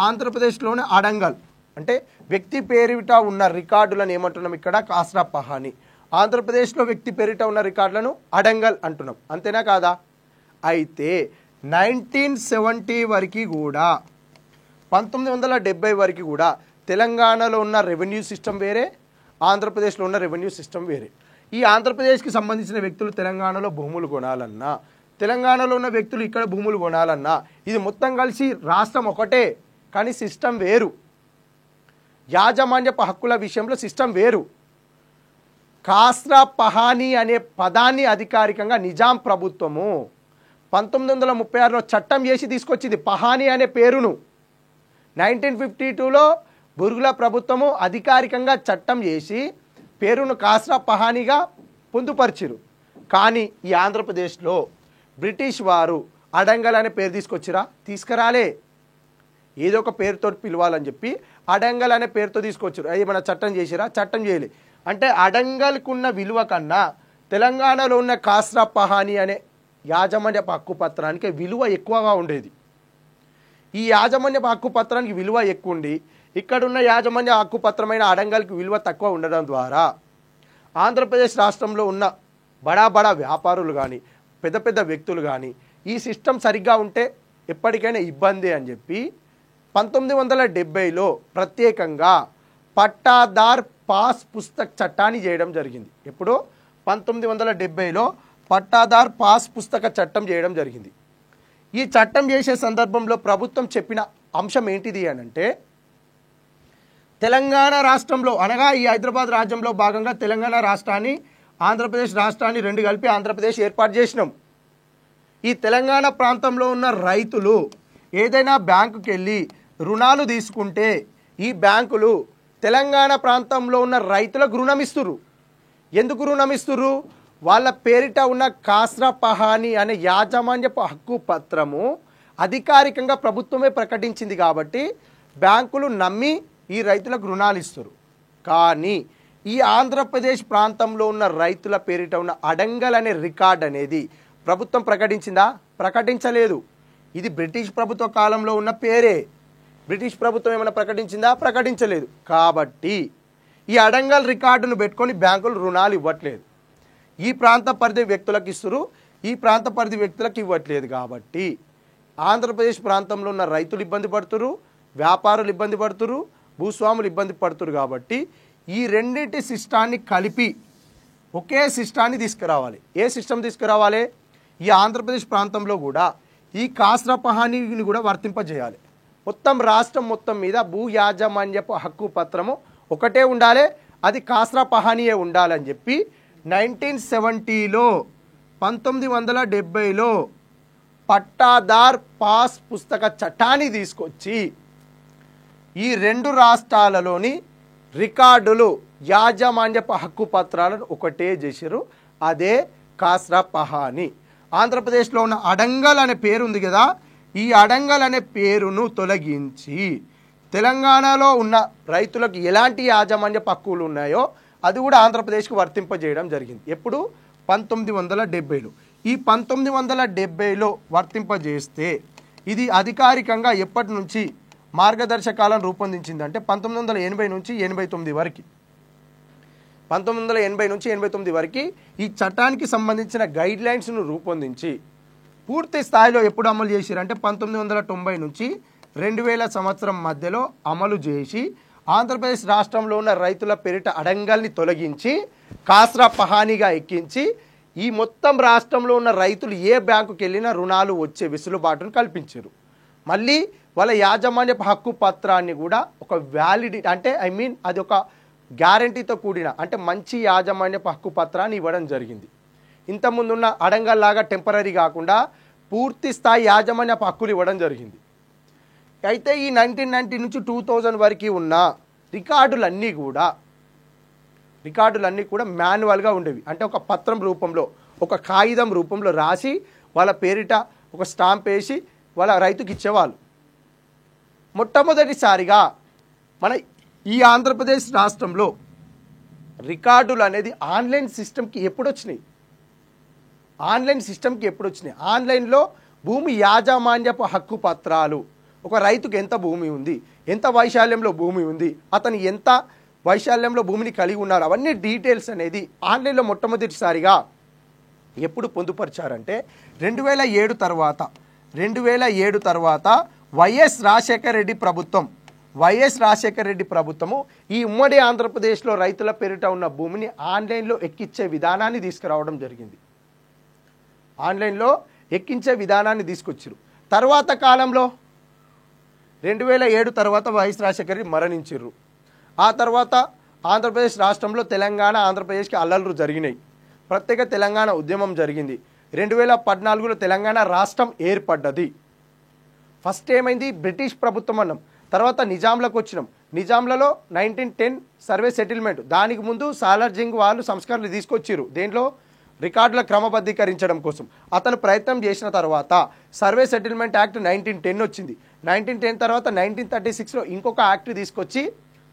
ఆంధ్రప్రదేశ్లోనే అడంగల్. అంటే వ్యక్తి పేరిట ఉన్న రికార్డులను ఏమంటున్నాం ఇక్కడ? కాస్రా పహానీ. ఆంధ్రప్రదేశ్లో వ్యక్తి పేరిట ఉన్న రికార్డులను అడంగల్ అంటున్నాం. అంతేనా కాదా? అయితే 1970 వరకు కూడా, 1970 వరకు కూడా తెలంగాణలో ఉన్న రెవెన్యూ సిస్టమ్ వేరే, ఆంధ్రప్రదేశ్లో ఉన్న రెవెన్యూ సిస్టమ్ వేరే. ఈ ఆంధ్రప్రదేశ్కి సంబంధించిన వ్యక్తులు తెలంగాణలో భూములు కొనాలన్నా, తెలంగాణలో ఉన్న వ్యక్తులు ఇక్కడ భూములు కొనాలన్నా, ఇది మొత్తం కలిసి రాష్ట్రం ఒకటే, కానీ సిస్టమ్ వేరు. యాజమాన్యపు హక్కుల విషయంలో సిస్టమ్ వేరు. కాస్రా పహానీ అనే పదాన్ని అధికారికంగా నిజాం ప్రభుత్వము 1936లో చట్టం చేసి తీసుకొచ్చింది పహానీ అనే పేరును. 1952లో బురుగుల ప్రభుత్వము అధికారికంగా చట్టం చేసి పేరును కాస్రా పహానీగా పొందుపరిచిరు. కానీ ఈ ఆంధ్రప్రదేశ్లో బ్రిటిష్ వారు అడంగల్ అనే పేరు తీసుకొచ్చిరా? తీసుకురాలే. ఏదో ఒక పేరుతో పిలవాలని చెప్పి అడంగల్ అనే పేరుతో తీసుకొచ్చారు. అది మన చట్టం చేసిరా? చట్టం చేయలే. అంటే అడంగల్కున్న విలువ కన్నా తెలంగాణలో ఉన్న కాస్రా పహానీ అనే యాజమాన్యపు హక్కు పత్రానికి విలువ ఎక్కువగా ఉండేది. ఈ యాజమాన్యపు హక్కు పత్రానికి విలువ ఎక్కువ ఉండి ఇక్కడున్న యాజమాన్య హక్కు పత్రమైన అడంగల్కి విలువ తక్కువ ఉండడం ద్వారా ఆంధ్రప్రదేశ్ రాష్ట్రంలో ఉన్న బడా వ్యాపారులు కానీ పెద్ద పెద్ద వ్యక్తులు కానీ ఈ సిస్టమ్ సరిగ్గా ఉంటే ఎప్పటికైనా ఇబ్బంది అని చెప్పి 1970లో ప్రత్యేకంగా పట్టాదార్ పాస్ పుస్తక్ చట్టాన్ని చేయడం జరిగింది. ఎప్పుడు? 1970లో పట్టాదార్ పాస్ పుస్తక చట్టం చేయడం జరిగింది. ఈ చట్టం చేసే సందర్భంలో ప్రభుత్వం చెప్పిన అంశం ఏంటిది అని అంటే తెలంగాణ రాష్ట్రంలో అనగా ఈ హైదరాబాద్ రాజ్యంలో భాగంగా తెలంగాణ రాష్ట్రాన్ని ఆంధ్రప్రదేశ్ రాష్ట్రాన్ని రెండు కలిపి ఆంధ్రప్రదేశ్ ఏర్పాటు చేసినాం. ఈ తెలంగాణ ప్రాంతంలో ఉన్న రైతులు ఏదైనా బ్యాంకుకి వెళ్ళి రుణాలు తీసుకుంటే ఈ బ్యాంకులు తెలంగాణ ప్రాంతంలో ఉన్న రైతులకు రుణం ఇస్తుర్రు. ఎందుకు రుణం ఇస్తుర్రు? వాళ్ళ పేరిట ఉన్న కాస్రా పహానీ అనే యాజమాన్యపు హక్కు పత్రము అధికారికంగా ప్రభుత్వమే ప్రకటించింది కాబట్టి బ్యాంకులు నమ్మి ఈ రైతులకు రుణాలు ఇస్తారు. కానీ ఈ ఆంధ్రప్రదేశ్ ప్రాంతంలో ఉన్న రైతుల పేరిట ఉన్న అడంగల్ అనే రికార్డ్ అనేది ప్రభుత్వం ప్రకటించిందా? ప్రకటించలేదు. ఇది బ్రిటిష్ ప్రభుత్వ కాలంలో ఉన్న పేరే. బ్రిటిష్ ప్రభుత్వం ఏమైనా ప్రకటించిందా? ప్రకటించలేదు. కాబట్టి ఈ అడంగల్ రికార్డును పెట్టుకొని బ్యాంకులు రుణాలు ఇవ్వట్లేదు. ఈ ప్రాంత పరిధి వ్యక్తులకు ఇస్తున్నారు, ఈ ప్రాంత పరిధి వ్యక్తులకు ఇవ్వట్లేదు. కాబట్టి ఆంధ్రప్రదేశ్ ప్రాంతంలో ఉన్న రైతులు ఇబ్బంది పడుతున్నారు, వ్యాపారులు ఇబ్బంది పడుతున్నారు, భూస్వాములు ఇబ్బంది పడుతున్నారు. కాబట్టి ఈ రెండింటి సిస్టాన్ని కలిపి ఒకే సిస్టాన్ని తీసుకురావాలి. ఏ సిస్టమ్ తీసుకురావాలి? ఈ ఆంధ్రప్రదేశ్ ప్రాంతంలో కూడా ఈ కాస్రా పహానీని కూడా వర్తింపజేయాలి. మొత్తం రాష్ట్రం మొత్తం మీద భూ యాజమాన్యపు హక్కు పత్రము ఒకటే ఉండాలి, అది కాస్రా పహానీయే ఉండాలని చెప్పి 1970లో 1970లో పట్టాదార్ పాస్ పుస్తక చట్టాన్ని తీసుకొచ్చి ఈ రెండు రాష్ట్రాలలోని రికార్డులు యాజమాన్యపు హక్కు పత్రాలను ఒకటే చేశారు. అదే కాస్రా పహానీ. ఆంధ్రప్రదేశ్లో ఉన్న అడంగల్ అనే పేరు ఉంది కదా, ఈ అడంగల్ అనే పేరును తొలగించి తెలంగాణలో ఉన్న రైతులకు ఎలాంటి యాజమాన్యపు హక్కులు ఉన్నాయో అది కూడా ఆంధ్రప్రదేశ్కు వర్తింపజేయడం జరిగింది. ఎప్పుడు? 1970లో. ఈ 1970లో వర్తింపజేస్తే ఇది అధికారికంగా ఎప్పటి నుంచి మార్గదర్శకాలను రూపొందించిందంటే 1980 నుంచి 89 వరకు. 1980 నుంచి 89 వరకు ఈ చట్టానికి సంబంధించిన గైడ్ లైన్స్ను రూపొందించి పూర్తి స్థాయిలో ఎప్పుడు అమలు చేశారంటే 1990 నుంచి 2000 సంవత్సరం మధ్యలో అమలు చేసి ఆంధ్రప్రదేశ్ రాష్ట్రంలో ఉన్న రైతుల పేరిట అడంగల్ని తొలగించి కాస్రా పహానీగా ఎక్కించి ఈ మొత్తం రాష్ట్రంలో ఉన్న రైతులు ఏ బ్యాంకుకి వెళ్ళినా రుణాలు వచ్చే వెసులుబాటును కల్పించారు. మళ్ళీ వాళ్ళ యాజమాన్యపు హక్కు పత్రాన్ని కూడా ఒక వ్యాలిడిటీ అంటే అది ఒక గ్యారంటీతో కూడిన అంటే మంచి యాజమాన్యపు హక్కు పత్రాన్ని ఇవ్వడం జరిగింది. ఇంతకుముందున్న అడంగల్ లాగా టెంపరీ కాకుండా పూర్తి స్థాయి యాజమాన్యపు హక్కులు ఇవ్వడం జరిగింది. అయితే ఈ 1990 నుంచి 2000 వరకు ఉన్న రికార్డులన్నీ కూడా మాన్యువల్గా ఉండేవి. అంటే ఒక పత్రం రూపంలో ఒక కాగితం రూపంలో రాసి వాళ్ళ పేరిట ఒక స్టాంప్ వేసి వాళ్ళ రైతుకి ఇచ్చేవాళ్ళు. మొట్టమొదటిసారిగా మన ఈ ఆంధ్రప్రదేశ్ రాష్ట్రంలో రికార్డులు అనేది ఆన్లైన్ సిస్టమ్కి ఎప్పుడు వచ్చినాయి? ఆన్లైన్లో భూమి యాజమాన్యపు హక్కు పత్రాలు, ఒక రైతుకు ఎంత భూమి ఉంది, ఎంత వైశాల్యంలో భూమి ఉంది, అతను ఎంత వైశాల్యంలో భూమిని కలిగి ఉన్నారు, అవన్నీ డీటెయిల్స్ అనేది ఆన్లైన్లో మొట్టమొదటిసారిగా ఎప్పుడు పొందుపరిచారంటే 2007 తర్వాత వైఎస్ రాజశేఖర రెడ్డి ప్రభుత్వము ఈ ఉమ్మడి ఆంధ్రప్రదేశ్లో రైతుల పేరిట ఉన్న భూమిని ఆన్లైన్లో ఎక్కించే విధానాన్ని తీసుకురావడం జరిగింది. ఆన్లైన్లో ఎక్కించే విధానాన్ని తీసుకొచ్చారు. తర్వాత కాలంలో 2007 తర్వాత వైఎస్ రాజశేఖర రెడ్డి మరణించారు. ఆ తర్వాత ఆంధ్రప్రదేశ్ రాష్ట్రంలో తెలంగాణ ఆంధ్రప్రదేశ్కి అల్లర్లు జరిగినాయి. ప్రత్యేక తెలంగాణ ఉద్యమం జరిగింది. 2014లో తెలంగాణ రాష్ట్రం ఏర్పడ్డది. ఫస్ట్ ఏమైంది? బ్రిటిష్ ప్రభుత్వం అన్నాం, తర్వాత నిజాంలకు వచ్చినాం. నిజాంలలో 1910 సర్వే సెటిల్మెంట్, దానికి ముందు సాలార్జింగ్ వాళ్ళు సంస్కరణలు తీసుకొచ్చారు. దేంట్లో? రికార్డుల క్రమబద్ధీకరించడం కోసం అతను ప్రయత్నం చేసిన తర్వాత సర్వే సెటిల్మెంట్ యాక్ట్ 1910 వచ్చింది. 1910 తర్వాత 1936లో ఇంకొక యాక్ట్ తీసుకొచ్చి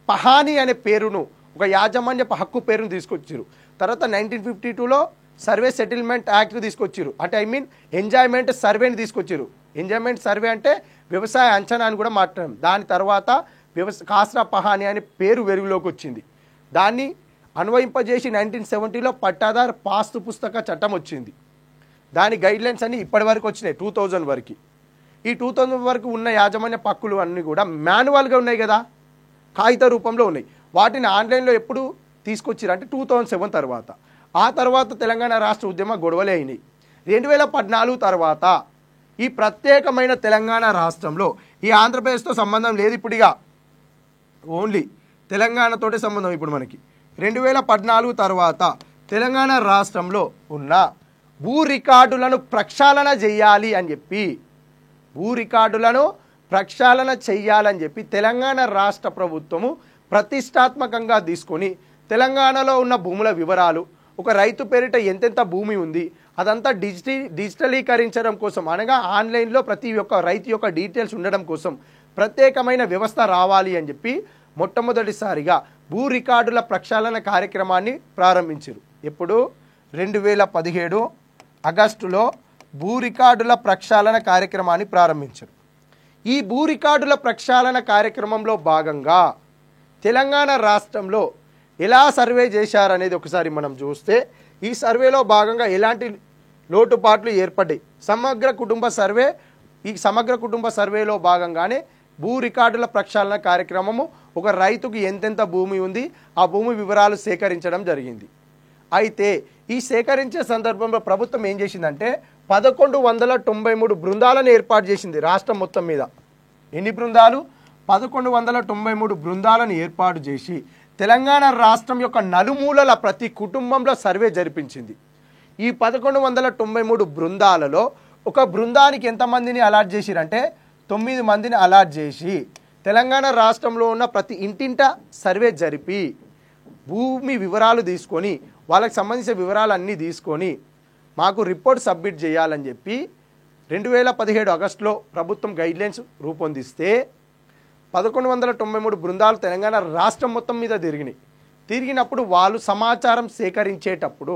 పహానీ అనే పేరును, ఒక యాజమాన్యపు హక్కు పేరును తీసుకొచ్చారు. తర్వాత 1952లో సర్వే సెటిల్మెంట్ యాక్ట్ తీసుకొచ్చారు. అంటే ఎంజాయ్మెంట్ సర్వేని తీసుకొచ్చారు. ఎంజాయ్మెంట్ సర్వే అంటే వ్యవసాయ అంచనా అని కూడా మాట్లాడాం. దాని తర్వాత కాస్రా పహానీ అనే పేరు వెలుగులోకి వచ్చింది. దాన్ని అన్వయింపజేసి 1970లో పట్టాదార్ పాస్తు పుస్తక చట్టం వచ్చింది. దాని గైడ్లైన్స్ అన్నీ ఇప్పటి వరకు వచ్చినాయి 2000 వరకు. ఈ 2000 వరకు ఉన్న యాజమాన్య హక్కులు అన్నీ కూడా మాన్యువల్గా ఉన్నాయి కదా, కాగిత రూపంలో ఉన్నాయి. వాటిని ఆన్లైన్లో ఎప్పుడు తీసుకొచ్చారు అంటే 2007 తర్వాత. ఆ తర్వాత తెలంగాణ రాష్ట్ర ఉద్యమ గొడవలే అయినాయి. 2014 తర్వాత ఈ ప్రత్యేకమైన తెలంగాణ రాష్ట్రంలో ఈ ఆంధ్రప్రదేశ్తో సంబంధం లేదు. ఇప్పుడుగా ఓన్లీ తెలంగాణతోటే సంబంధం. ఇప్పుడు మనకి 2014 తర్వాత తెలంగాణ రాష్ట్రంలో ఉన్న భూ రికార్డులను ప్రక్షాళన చేయాలి అని చెప్పి తెలంగాణ రాష్ట్ర ప్రభుత్వము ప్రతిష్టాత్మకంగా తీసుకొని తెలంగాణలో ఉన్న భూముల వివరాలు, ఒక రైతు పేరిట ఎంతెంత భూమి ఉంది అదంతా డిజిటలీకరించడం కోసం, అనగా ఆన్లైన్లో ప్రతి ఒక్క రైతు యొక్క డీటెయిల్స్ ఉండడం కోసం ప్రత్యేకమైన వ్యవస్థ రావాలి అని చెప్పి మొట్టమొదటిసారిగా భూ రికార్డుల ప్రక్షాళన కార్యక్రమాన్ని ప్రారంభించారు. ఎప్పుడు? 2017 ఆగస్టులో భూ రికార్డుల ప్రక్షాళన కార్యక్రమాన్ని ప్రారంభించారు. ఈ భూ రికార్డుల ప్రక్షాళన కార్యక్రమంలో భాగంగా తెలంగాణ రాష్ట్రంలో ఎలా సర్వే చేశారనేది ఒకసారి మనం చూస్తే, ఈ సర్వేలో భాగంగా ఎలాంటి లోటుపాట్లు ఏర్పడ్డాయి. సమగ్ర కుటుంబ సర్వే, ఈ సమగ్ర కుటుంబ సర్వేలో భాగంగానే భూ రికార్డుల ప్రక్షాళన కార్యక్రమము ఒక రైతుకు ఎంతెంత భూమి ఉంది ఆ భూమి వివరాలు సేకరించడం జరిగింది. అయితే ఈ సేకరించే సందర్భంలో ప్రభుత్వం ఏం చేసిందంటే 1193 బృందాలను ఏర్పాటు చేసింది రాష్ట్రం మొత్తం మీద. ఎన్ని బృందాలు? 1193 బృందాలను ఏర్పాటు చేసి తెలంగాణ రాష్ట్రం యొక్క నలుమూలల ప్రతి కుటుంబంలో సర్వే జరిపించింది. ఈ 1193 బృందాలలో ఒక బృందానికి ఎంతమందిని అలాట్ చేసిరంటే 9 మందిని అలాట్ చేసి తెలంగాణ రాష్ట్రంలో ఉన్న ప్రతి ఇంటింట సర్వే జరిపి భూమి వివరాలు తీసుకొని వాళ్ళకి సంబంధించిన వివరాలన్నీ తీసుకొని మాకు రిపోర్ట్ సబ్మిట్ చేయాలని చెప్పి 2017 ఆగస్టులో ప్రభుత్వం గైడ్లైన్స్ రూపొందిస్తే 1193 బృందాలు తెలంగాణ రాష్ట్రం మొత్తం మీద తిరిగినప్పుడు వాళ్ళు సమాచారం సేకరించేటప్పుడు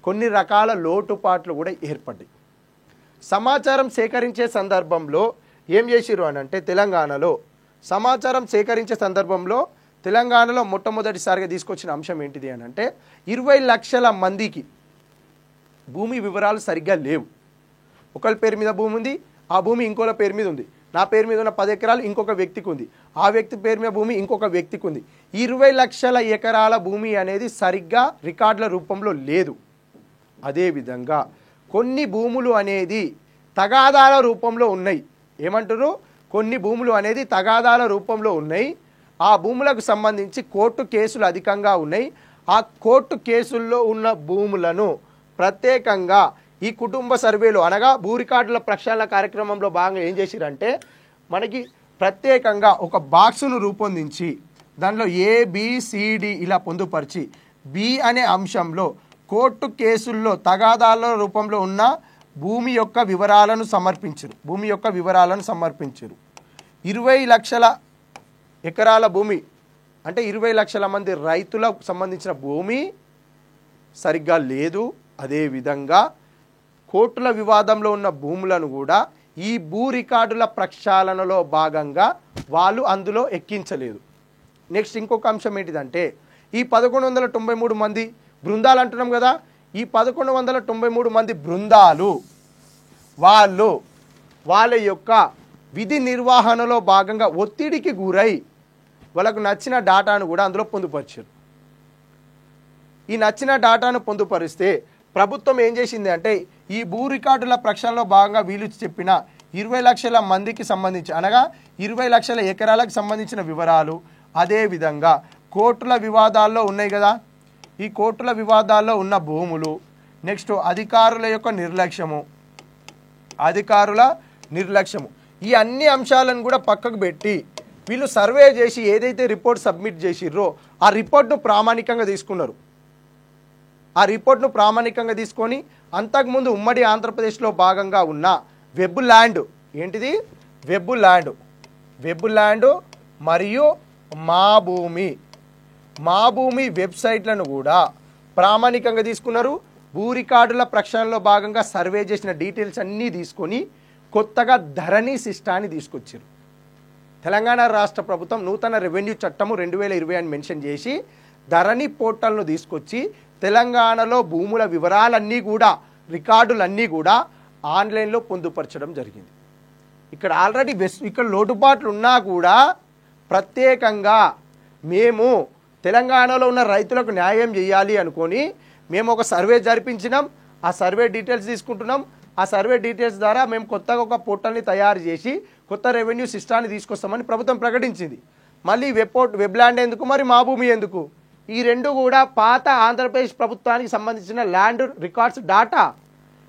కొన్ని రకాల లోటుపాట్లు కూడా ఏర్పడ్డాయి. సమాచారం సేకరించే సందర్భంలో ఏం చేసిరు అని అంటే తెలంగాణలో సమాచారం సేకరించే సందర్భంలో తెలంగాణలో మొట్టమొదటిసారిగా తీసుకొచ్చిన అంశం ఏంటిది అని అంటే 20 లక్షల మందికి భూమి వివరాలు సరిగ్గా లేవు. ఒకళ్ళ పేరు మీద భూమి ఉంది, ఆ భూమి ఇంకోళ్ళ పేరు మీద ఉంది. నా పేరు మీద ఉన్న 10 ఎకరాలు ఇంకొక వ్యక్తికి ఉంది, ఆ వ్యక్తి పేరు మీద భూమి ఇంకొక వ్యక్తికి ఉంది. 20 లక్షల ఎకరాల భూమి అనేది సరిగ్గా రికార్డుల రూపంలో లేదు. అదేవిధంగా కొన్ని భూములు అనేది తగాదాల రూపంలో ఉన్నాయి. ఏమంటారు? కొన్ని భూములు అనేది తగాదాల రూపంలో ఉన్నాయి. ఆ భూములకు సంబంధించి కోర్టు కేసులు అధికంగా ఉన్నాయి. ఆ కోర్టు కేసుల్లో ఉన్న భూములను ప్రత్యేకంగా ఈ కుటుంబ సర్వేలో అనగా భూ రికార్డుల ప్రక్షాళన కార్యక్రమంలో భాగంగా ఏం చేసిరంటే మనకి ప్రత్యేకంగా ఒక బాక్సును రూపొందించి దానిలో ABCD ఇలా పొందుపరిచి బి అనే అంశంలో కోర్టు కేసుల్లో తగాదాల రూపంలో ఉన్న భూమి యొక్క వివరాలను సమర్పించారు. 20 లక్షల ఎకరాల భూమి అంటే 20 లక్షల మంది రైతులకు సంబంధించిన భూమి సరిగ్గా లేదు. అదేవిధంగా కోర్టుల వివాదంలో ఉన్న భూములను కూడా ఈ భూ రికార్డుల ప్రక్షాళనలో భాగంగా వాళ్ళు అందులో ఎక్కించలేదు. నెక్స్ట్ ఇంకొక అంశం ఏంటిదంటే ఈ 1193 మంది బృందాలు అంటున్నాం కదా, ఈ 1193 మంది బృందాలు వాళ్ళ యొక్క విధి నిర్వహణలో భాగంగా ఒత్తిడికి గురై వాళ్ళకు నచ్చిన డాటాను కూడా అందులో పొందుపరిచారు. ఈ నచ్చిన డాటాను పొందుపరిస్తే ప్రభుత్వం ఏం చేసింది అంటే ఈ భూ రికార్డుల ప్రక్షాళనలో భాగంగా వీళ్ళు చెప్పిన 20 లక్షల మందికి సంబంధించి అనగా 20 లక్షల ఎకరాలకు సంబంధించిన వివరాలు, అదేవిధంగా కోర్టుల వివాదాల్లో ఉన్నాయి కదా, ఈ కోర్టుల వివాదాల్లో ఉన్న భూములు, నెక్స్ట్ అధికారుల నిర్లక్ష్యము ఈ అన్ని అంశాలను కూడా పక్కకు పెట్టి వీళ్ళు సర్వే చేసి ఏదైతే రిపోర్ట్ సబ్మిట్ చేసిర్రో ఆ రిపోర్ట్ను ప్రామాణికంగా తీసుకున్నారు. ఆ రిపోర్ట్ను ప్రామాణికంగా తీసుకొని అంతకుముందు ఉమ్మడి ఆంధ్రప్రదేశ్లో భాగంగా ఉన్న వెబ్ ల్యాండ్ మరియు మా భూమి వెబ్సైట్లను కూడా ప్రామాణికంగా తీసుకున్నారు. భూ రికార్డుల ప్రక్షాళనలో భాగంగా సర్వే చేసిన డీటెయిల్స్ అన్నీ తీసుకొని కొత్తగా ధరణి సిస్టాన్ని తీసుకొచ్చారు. తెలంగాణ రాష్ట్ర ప్రభుత్వం నూతన రెవెన్యూ చట్టము 2020 అని మెన్షన్ చేసి ధరణి పోర్టల్ను తీసుకొచ్చి తెలంగాణలో భూముల వివరాలన్నీ కూడా రికార్డులన్నీ కూడా ఆన్లైన్లో పొందుపరచడం జరిగింది. ఇక్కడ ఆల్రెడీ ఇక్కడ లోటుపాట్లు ఉన్నా కూడా ప్రత్యేకంగా మేము తెలంగాణలో ఉన్న రైతులకు న్యాయం చేయాలి అనుకొని మేము ఒక సర్వే జరిపించినాం. ఆ సర్వే డీటెయిల్స్ తీసుకుంటున్నాం. ఆ సర్వే డీటెయిల్స్ ద్వారా మేము కొత్తగా ఒక పోర్టల్ని తయారు చేసి కొత్త రెవెన్యూ సిస్టాన్ని తీసుకొస్తామని ప్రభుత్వం ప్రకటించింది. మళ్ళీ వెబ్ ల్యాండ్ ఎందుకు, మరి మా భూమి ఎందుకు? ఈ రెండు కూడా పాత ఆంధ్రప్రదేశ్ ప్రభుత్వానికి సంబంధించిన ల్యాండ్ రికార్డ్స్ డాటా.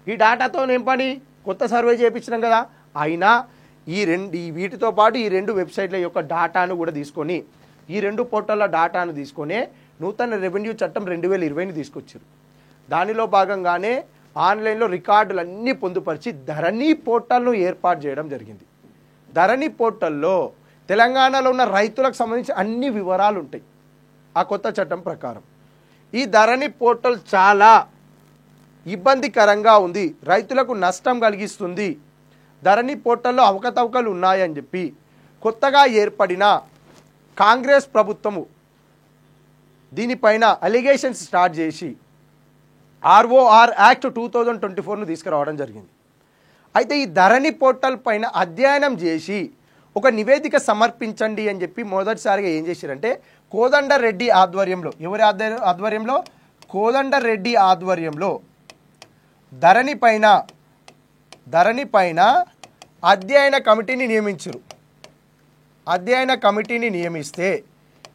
ఈ డాటాతో ఏం పని? కొత్త సర్వే చేయించినాం కదా. అయినా వీటితో పాటు ఈ రెండు వెబ్సైట్ల యొక్క డాటాను కూడా తీసుకొని ఈ రెండు పోర్టల్ల డాటాను తీసుకొని నూతన రెవెన్యూ చట్టం 2020ని తీసుకొచ్చారు. దానిలో భాగంగానే ఆన్లైన్లో రికార్డులన్నీ పొందుపరిచి ధరణి పోర్టల్ను ఏర్పాటు చేయడం జరిగింది. ధరణి పోర్టల్లో తెలంగాణలో ఉన్న రైతులకు సంబంధించి అన్ని వివరాలు ఉంటాయి ఆ కొత్త చట్టం ప్రకారం. ఈ ధరణి పోర్టల్ చాలా ఇబ్బందికరంగా ఉంది, రైతులకు నష్టం కలిగిస్తుంది, ధరణి పోర్టల్లో అవకతవకలు ఉన్నాయని చెప్పి కొత్తగా ఏర్పడిన కాంగ్రెస్ ప్రభుత్వము దీనిపైన అలిగేషన్స్ స్టార్ట్ చేసి ROR యాక్ట్ 2024ను తీసుకురావడం జరిగింది. అయితే ఈ ధరణి పోర్టల్ పైన అధ్యయనం చేసి ఒక నివేదిక సమర్పించండి అని చెప్పి మొదటిసారిగా ఏం చేశారంటే కోదండరెడ్డి ఆధ్వర్యంలో, ఎవరి ఆధ్వర్యంలో? కోదండరెడ్డి ఆధ్వర్యంలో ధరణి పైన అధ్యయన కమిటీని నియమించారు. అధ్యయన కమిటీని నియమిస్తే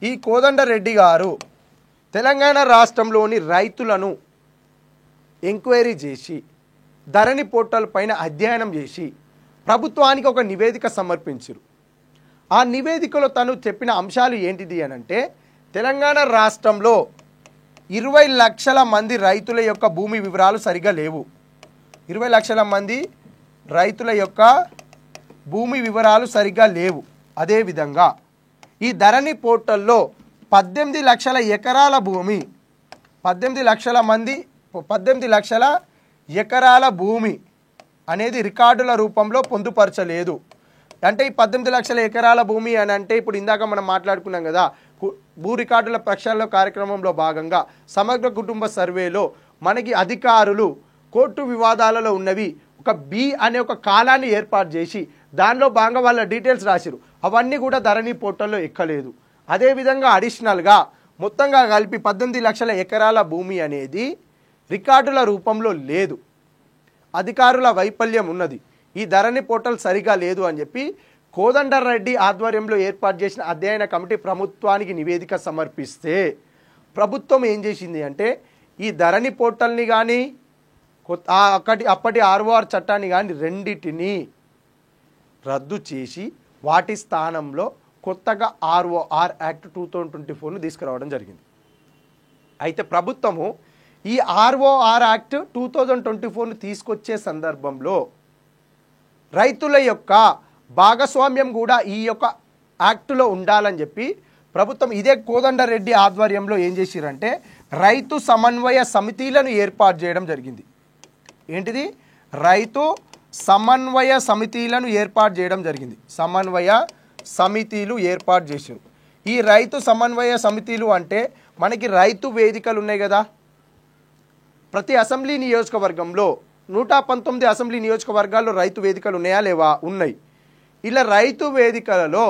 ఈ కోదండరెడ్డి గారు తెలంగాణ రాష్ట్రంలోని రైతులను ఎంక్వైరీ చేసి ధరణి పోర్టల్ పైన అధ్యయనం చేసి ప్రభుత్వానికి ఒక నివేదిక సమర్పించారు. ఆ నివేదికలో తను చెప్పిన అంశాలు ఏంటిది అని అంటే తెలంగాణ రాష్ట్రంలో 20 లక్షల మంది రైతుల యొక్క భూమి వివరాలు సరిగా లేవు. 20 లక్షల మంది రైతుల యొక్క భూమి వివరాలు సరిగా లేవు. అదేవిధంగా ఈ ధరణి పోర్టల్లో 18 లక్షల ఎకరాల భూమి, 18 లక్షల ఎకరాల భూమి అనేది రికార్డుల రూపంలో పొందుపరచలేదు. అంటే ఈ 18 లక్షల ఎకరాల భూమి అని అంటే ఇప్పుడు ఇందాక మనం మాట్లాడుకున్నాం కదా, భూ రికార్డుల ప్రక్షాళన కార్యక్రమంలో భాగంగా సమగ్ర కుటుంబ సర్వేలో మనకి అధికారులు కోర్టు వివాదాలలో ఉన్నవి ఒక బి అనే ఒక కాలాన్ని ఏర్పాటు చేసి దానిలో భాగంగా వాళ్ళ డీటెయిల్స్ రాసిరు. అవన్నీ కూడా ధరణి పోర్టల్లో ఎక్కలేదు. అదేవిధంగా అడిషనల్గా మొత్తంగా కలిపి 18 లక్షల ఎకరాల భూమి అనేది రికార్డుల రూపంలో లేదు. అధికారుల వైఫల్యం ఉన్నది, ఈ ధరణి పోర్టల్ సరిగా లేదు అని చెప్పి కోదండరెడ్డి ఆధ్వర్యంలో ఏర్పాటు చేసిన అధ్యయన కమిటీ ప్రభుత్వానికి నివేదిక సమర్పిస్తే ప్రభుత్వం ఏం చేసింది అంటే ఈ ధరణి పోర్టల్ని కానీ అప్పటి ROR చట్టాన్ని కానీ రెండిటిని రద్దు చేసి వాటి స్థానంలో కొత్తగా ROR యాక్ట్ 2024ను తీసుకురావడం జరిగింది. అయితే ప్రభుత్వము ఈ ROR యాక్ట్ 2024ను తీసుకొచ్చే సందర్భంలో రైతుల యొక్క భాగస్వామ్యం కూడా ఈ యొక్క యాక్టులో ఉండాలని చెప్పి ప్రభుత్వం ఇదే కోదండరెడ్డి ఆధ్వర్యంలో ఏం చేసిరంటే రైతు సమన్వయ సమితిలను ఏర్పాటు చేయడం జరిగింది. ఏంటిది? రైతు సమన్వయ సమితిలను ఏర్పాటు చేయడం జరిగింది. సమన్వయ సమితిలు ఏర్పాటు చేశారు. ఈ రైతు సమన్వయ సమితిలు అంటే మనకి రైతు వేదికలు ఉన్నాయి కదా, ప్రతి అసెంబ్లీ నియోజకవర్గంలో 119 అసెంబ్లీ నియోజకవర్గాల్లో రైతు వేదికలు ఉన్నాయా లేవా? ఉన్నాయి. ఇలా రైతు వేదికలలో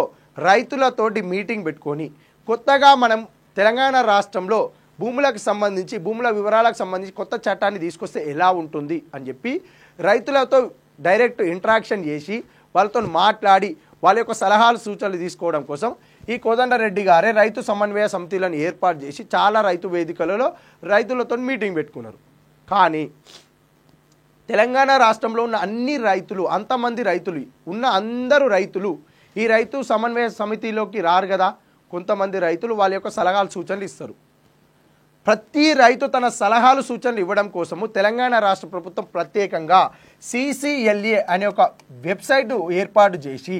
రైతులతోటి మీటింగ్ పెట్టుకొని కొత్తగా మనం తెలంగాణ రాష్ట్రంలో భూములకు సంబంధించి భూముల వివరాలకు సంబంధించి కొత్త చట్టాన్ని తీసుకొస్తే ఎలా ఉంటుంది అని చెప్పి రైతులతో డైరెక్ట్ ఇంటరాక్షన్ చేసి వాళ్ళతో మాట్లాడి వాళ్ళ యొక్క సలహాలు సూచనలు తీసుకోవడం కోసం ఈ కోదండరెడ్డి గారే రైతు సమన్వయ సమితిలను ఏర్పాటు చేసి చాలా రైతు వేదికలలో రైతులతో మీటింగ్ పెట్టుకున్నారు. కానీ తెలంగాణ రాష్ట్రంలో ఉన్న అన్ని రైతులు, అంతమంది రైతులు ఉన్న అందరూ రైతులు ఈ రైతు సమన్వయ సమితిలోకి రారు కదా. కొంతమంది రైతులు వాళ్ళ యొక్క సలహాలు సూచనలు ఇస్తారు. ప్రతి రైతు తన సలహాలు సూచనలు ఇవ్వడం కోసము తెలంగాణ రాష్ట్ర ప్రభుత్వం ప్రత్యేకంగా CCLA అనే ఒక వెబ్సైట్ ఏర్పాటు చేసి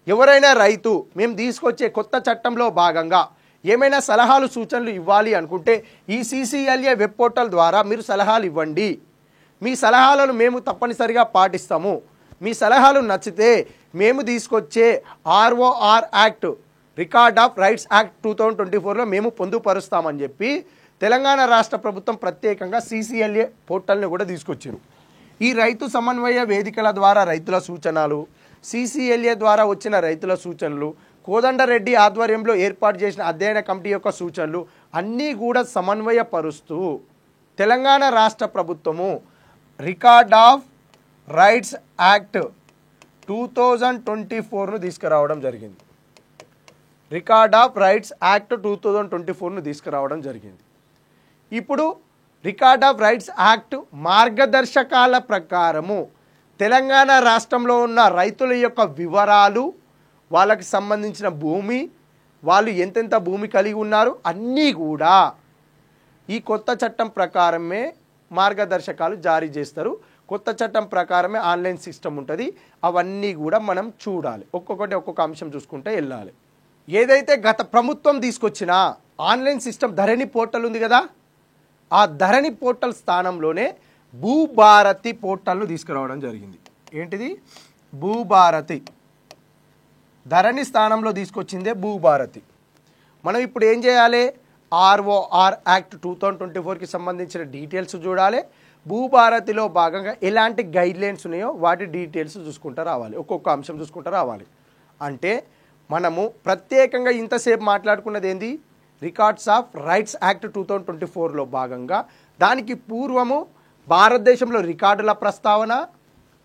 ఎవరైనా రైతు మేము తీసుకొచ్చే కొత్త చట్టంలో భాగంగా ఏమైనా సలహాలు సూచనలు ఇవ్వాలి అనుకుంటే ఈ CCLA వెబ్ పోర్టల్ ద్వారా మీరు సలహాలు ఇవ్వండి, మీ సలహాలను మేము తప్పనిసరిగా పాటిస్తాము, మీ సలహాలు నచ్చితే మేము తీసుకొచ్చే ROR act record of rights act 2024లో మేము పొందుపరుస్తామని చెప్పి తెలంగాణ రాష్ట్ర ప్రభుత్వం ప్రత్యేకంగా CCLA పోర్టల్ని కూడా తీసుకొచ్చారు. ఈ రైతు సమన్వయ వేదికల ద్వారా రైతుల సూచనలు, CCLA ద్వారా వచ్చిన రైతుల సూచనలు, కోదండరెడ్డి ఆధ్వర్యంలో ఏర్పాటు చేసిన అధ్యయన కమిటీ యొక్క సూచనలు అన్నీ కూడా సమన్వయపరుస్తూ తెలంగాణ రాష్ట్ర ప్రభుత్వము రికార్డ్ ఆఫ్ రైట్స్ యాక్ట్ 2024ను తీసుకురావడం జరిగింది. రికార్డ్ ఆఫ్ రైట్స్ యాక్ట్ 2024ను తీసుకురావడం జరిగింది. ఇప్పుడు రికార్డ్ ఆఫ్ రైట్స్ యాక్ట్ మార్గదర్శకాల ప్రకారము తెలంగాణ రాష్ట్రంలో ఉన్న రైతుల యొక్క వివరాలు, వాళ్ళకి సంబంధించిన భూమి, వాళ్ళు ఎంతెంత భూమి కలిగి ఉన్నారు అన్నీ కూడా ఈ కొత్త చట్టం ప్రకారమే మార్గదర్శకాలు జారీ చేస్తారు. కొత్త చట్టం ప్రకారమే ఆన్లైన్ సిస్టమ్ ఉంటుంది. అవన్నీ కూడా మనం చూడాలి, ఒక్కొక్క అంశం చూసుకుంటే వెళ్ళాలి. ఏదైతే గత ప్రభుత్వం తీసుకొచ్చిన ఆన్లైన్ సిస్టమ్ ధరణి పోర్టల్ ఉంది కదా, ఆ ధరణి పోర్టల్ స్థానంలోనే భూభారతి పోర్టల్ను తీసుకురావడం జరిగింది. ఏంటిది? భూభారతి. ధరణి స్థానంలో తీసుకొచ్చిందే భూభారతి. మనం ఇప్పుడు ఏం చేయాలి? ఆర్ఓఆర్ యాక్ట్ 2024కి సంబంధించిన డీటెయిల్స్ చూడాలి. భూభారతిలో భాగంగా ఎలాంటి గైడ్లైన్స్ ఉన్నాయో వాటి డీటెయిల్స్ చూసుకుంటూ రావాలి. ఒక్కొక్క అంశం చూసుకుంటూ రావాలి. అంటే మనము ప్రత్యేకంగా ఇంతసేపు మాట్లాడుకున్నది ఏంది? రికార్డ్స్ ఆఫ్ రైట్స్ యాక్ట్ 2024లో భాగంగా దానికి పూర్వము భారతదేశంలో రికార్డుల ప్రస్తావన,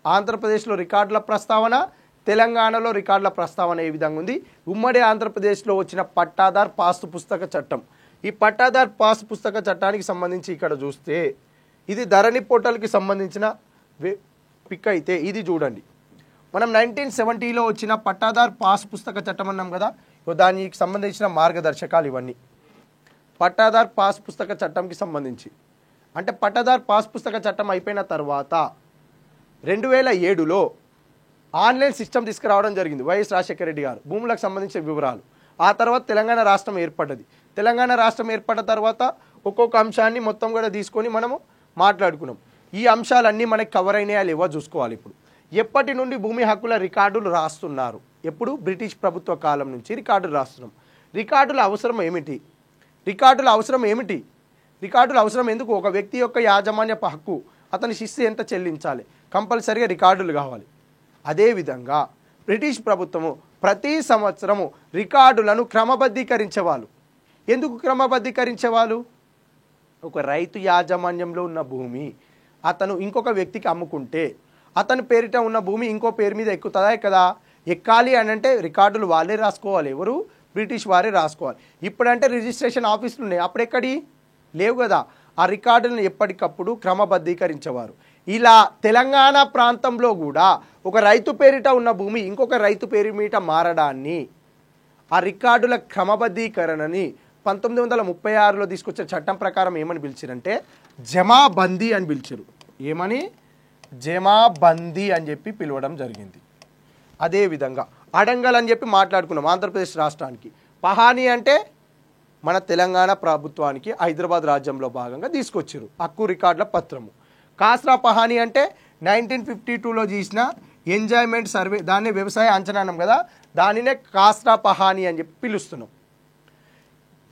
ఆంధ్రప్రదేశ్లో రికార్డుల ప్రస్తావన, తెలంగాణలో రికార్డుల ప్రస్తావన ఏ విధంగా ఉంది. ఉమ్మడి ఆంధ్రప్రదేశ్లో వచ్చిన పట్టాదార్ పాస్ పుస్తక చట్టం. ఈ పట్టాదార్ పాస్ పుస్తక చట్టానికి సంబంధించి ఇక్కడ చూస్తే ఇది ధరణి పోర్టల్కి సంబంధించిన పిక్ అయితే ఇది చూడండి. మనం 1970లో వచ్చిన పట్టాదార్ పాస్ పుస్తక చట్టం అన్నాం కదా, దానికి సంబంధించిన మార్గదర్శకాలు ఇవన్నీ. పట్టాదార్ పాస్ పుస్తక చట్టంకి సంబంధించి అంటే పట్టాదార్ పాస్ పుస్తక చట్టం అయిపోయిన తర్వాత 2007లో ఆన్లైన్ సిస్టమ్ తీసుకురావడం జరిగింది వైఎస్ రాజశేఖర రెడ్డి గారు, భూములకు సంబంధించిన వివరాలు. ఆ తర్వాత తెలంగాణ రాష్ట్రం ఏర్పడ్డది. తెలంగాణ రాష్ట్రం ఏర్పడ్డ తర్వాత ఒక్కొక్క అంశాన్ని మొత్తం కూడా తీసుకొని మనము మాట్లాడుకున్నాం. ఈ అంశాలన్నీ మనకి కవర్ అయినాయా లేవో చూసుకోవాలి. ఇప్పుడు ఎప్పటి నుండి భూమి హక్కుల రికార్డులు రాస్తున్నారు? ఎప్పుడు? బ్రిటిష్ ప్రభుత్వ కాలం నుంచి రికార్డులు రాస్తున్నాం. రికార్డుల అవసరం ఏమిటి? రికార్డుల అవసరం ఏమిటి? రికార్డుల అవసరం ఎందుకు? ఒక వ్యక్తి యొక్క యాజమాన్యపు హక్కు, అతని శిస్తు ఎంత చెల్లించాలి, కంపల్సరీగా రికార్డులు కావాలి. అదేవిధంగా బ్రిటిష్ ప్రభుత్వము ప్రతి సంవత్సరము రికార్డులను క్రమబద్ధీకరించేవాళ్ళు. ఎందుకు క్రమబద్ధీకరించేవాళ్ళు? ఒక రైతు యాజమాన్యంలో ఉన్న భూమి అతను ఇంకొక వ్యక్తికి అమ్ముకుంటే అతని పేరిట ఉన్న భూమి ఇంకో పేరు మీద ఎక్కుతుందా కదా? ఎక్కాలి అని అంటే రికార్డులు వాళ్ళే రాసుకోవాలి. ఎవరు? బ్రిటిష్ వారే రాసుకోవాలి. ఇప్పుడంటే రిజిస్ట్రేషన్ ఆఫీసులు ఉన్నాయి, అప్పుడెక్కడి లేవు కదా. ఆ రికార్డులను ఎప్పటికప్పుడు క్రమబద్ధీకరించేవారు. ఇలా తెలంగాణ ప్రాంతంలో కూడా ఒక రైతు పేరిట ఉన్న భూమి ఇంకొక రైతు పేరు మీద మారడాన్ని, ఆ రికార్డుల క్రమబద్ధీకరణని 1936లో తీసుకొచ్చిన చట్టం ప్రకారం ఏమని పిలిచారంటే జమాబందీ అని పిలిచారు. ఏమని? జమాబందీ అని చెప్పి పిలవడం జరిగింది. అదేవిధంగా అడంగల్ అని చెప్పి మాట్లాడుకున్నాం ఆంధ్రప్రదేశ్ రాష్ట్రానికి. పహానీ అంటే మన తెలంగాణ ప్రభుత్వానికి హైదరాబాద్ రాజ్యంలో భాగంగా తీసుకొచ్చారు హక్కు రికార్డుల పత్రము. కాస్రా పహానీ అంటే 1952లో చేసిన ఎంజాయ్మెంట్ సర్వే, దాన్ని వ్యవసాయ అంచనానం కదా, దానినే కాస్రా పహానీ అని చెప్పి పిలుస్తున్నాం.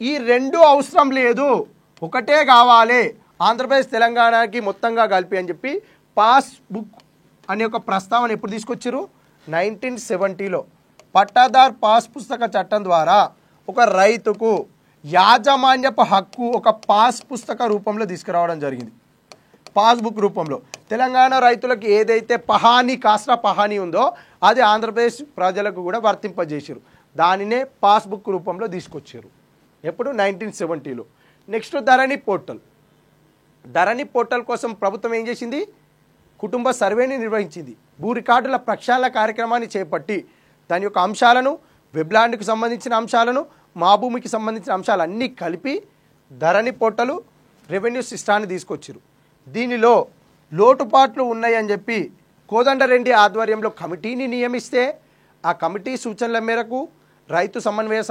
ఈ రెండు అవసరం లేదు, ఒకటే కావాలి ఆంధ్రప్రదేశ్ తెలంగాణకి మొత్తంగా కలిపి అని చెప్పి పాస్బుక్ అనే ఒక ప్రస్తావన ఎప్పుడు తీసుకొచ్చారు? 1970లో పట్టాదార్ పాస్ పుస్తక చట్టం ద్వారా ఒక రైతుకు యాజమాన్యపు హక్కు ఒక పాస్ పుస్తక రూపంలో తీసుకురావడం జరిగింది. పాస్బుక్ రూపంలో తెలంగాణ రైతులకు ఏదైతే పహానీ, కాస్రా పహానీ ఉందో అది ఆంధ్రప్రదేశ్ ప్రజలకు కూడా వర్తింపజేశారు. దానినే పాస్బుక్ రూపంలో తీసుకొచ్చారు. ఎప్పుడు? 1970లో. నెక్స్ట్ ధరణి పోర్టల్. ధరణి పోర్టల్ కోసం ప్రభుత్వం ఏం చేసింది? కుటుంబ సర్వేని నిర్వహించింది. భూ రికార్డుల ప్రక్షాళన కార్యక్రమాన్ని చేపట్టి దాని యొక్క అంశాలను, వెబ్లాండ్కి సంబంధించిన అంశాలను, మా భూమికి సంబంధించిన అంశాలన్నీ కలిపి ధరణి పోర్టలు రెవెన్యూ సిస్టాన్ని తీసుకొచ్చారు. దీనిలో లోటుపాట్లు ఉన్నాయని చెప్పి కోదండరెడ్డి ఆధ్వర్యంలో కమిటీని నియమిస్తే ఆ కమిటీ సూచనల మేరకు రైతు సమన్వయ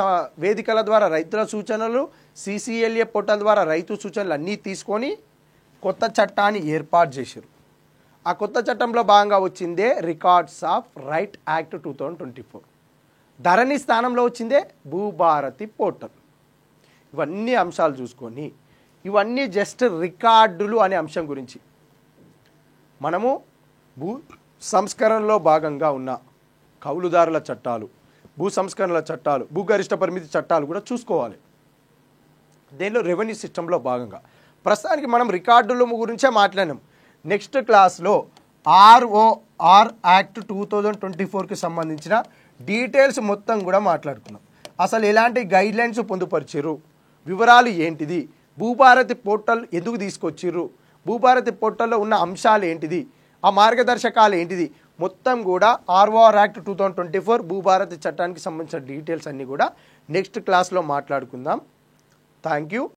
వేదికల ద్వారా రైతుల సూచనలు, CCLA పోర్టల్ ద్వారా రైతు సూచనలు అన్నీ తీసుకొని కొత్త చట్టాన్ని ఏర్పాటు చేశారు. ఆ కొత్త చట్టంలో భాగంగా వచ్చిందే రికార్డ్స్ ఆఫ్ రైట్ యాక్ట్ 2024. ధరణి స్థానంలో వచ్చిందే భూభారతి పోర్టల్. ఇవన్నీ అంశాలు చూసుకొని, ఇవన్నీ జస్ట్ రికార్డులు అనే అంశం గురించి మనము భూ సంస్కరణలో భాగంగా ఉన్న కౌలుదారుల చట్టాలు, భూ సంస్కరణల చట్టాలు, భూగరిష్ట పరిమితి చట్టాలు కూడా చూసుకోవాలి. దీనిలో రెవెన్యూ సిస్టంలో భాగంగా ప్రస్తుతానికి మనం రికార్డుల గురించే మాట్లాడినాం. నెక్స్ట్ క్లాస్లో ROR యాక్ట్ 2024కి సంబంధించిన డీటెయిల్స్ మొత్తం కూడా మాట్లాడుకున్నాం. అసలు ఎలాంటి గైడ్లైన్స్ పొందుపరిచారు, వివరాలు ఏంటిది, భూభారతి పోర్టల్ ఎందుకు తీసుకొచ్చిర్రు, భూభారతి పోర్టల్లో ఉన్న అంశాలు ఏంటిది, ఆ మార్గదర్శకాలు ఏంటిది, మొత్తం కూడా ROR యాక్ట్ 2024 భూభారతి చట్టానికి సంబంధించిన డీటెయిల్స్ అన్నీ కూడా నెక్స్ట్ క్లాస్లో మాట్లాడుకుందాం. Thank you.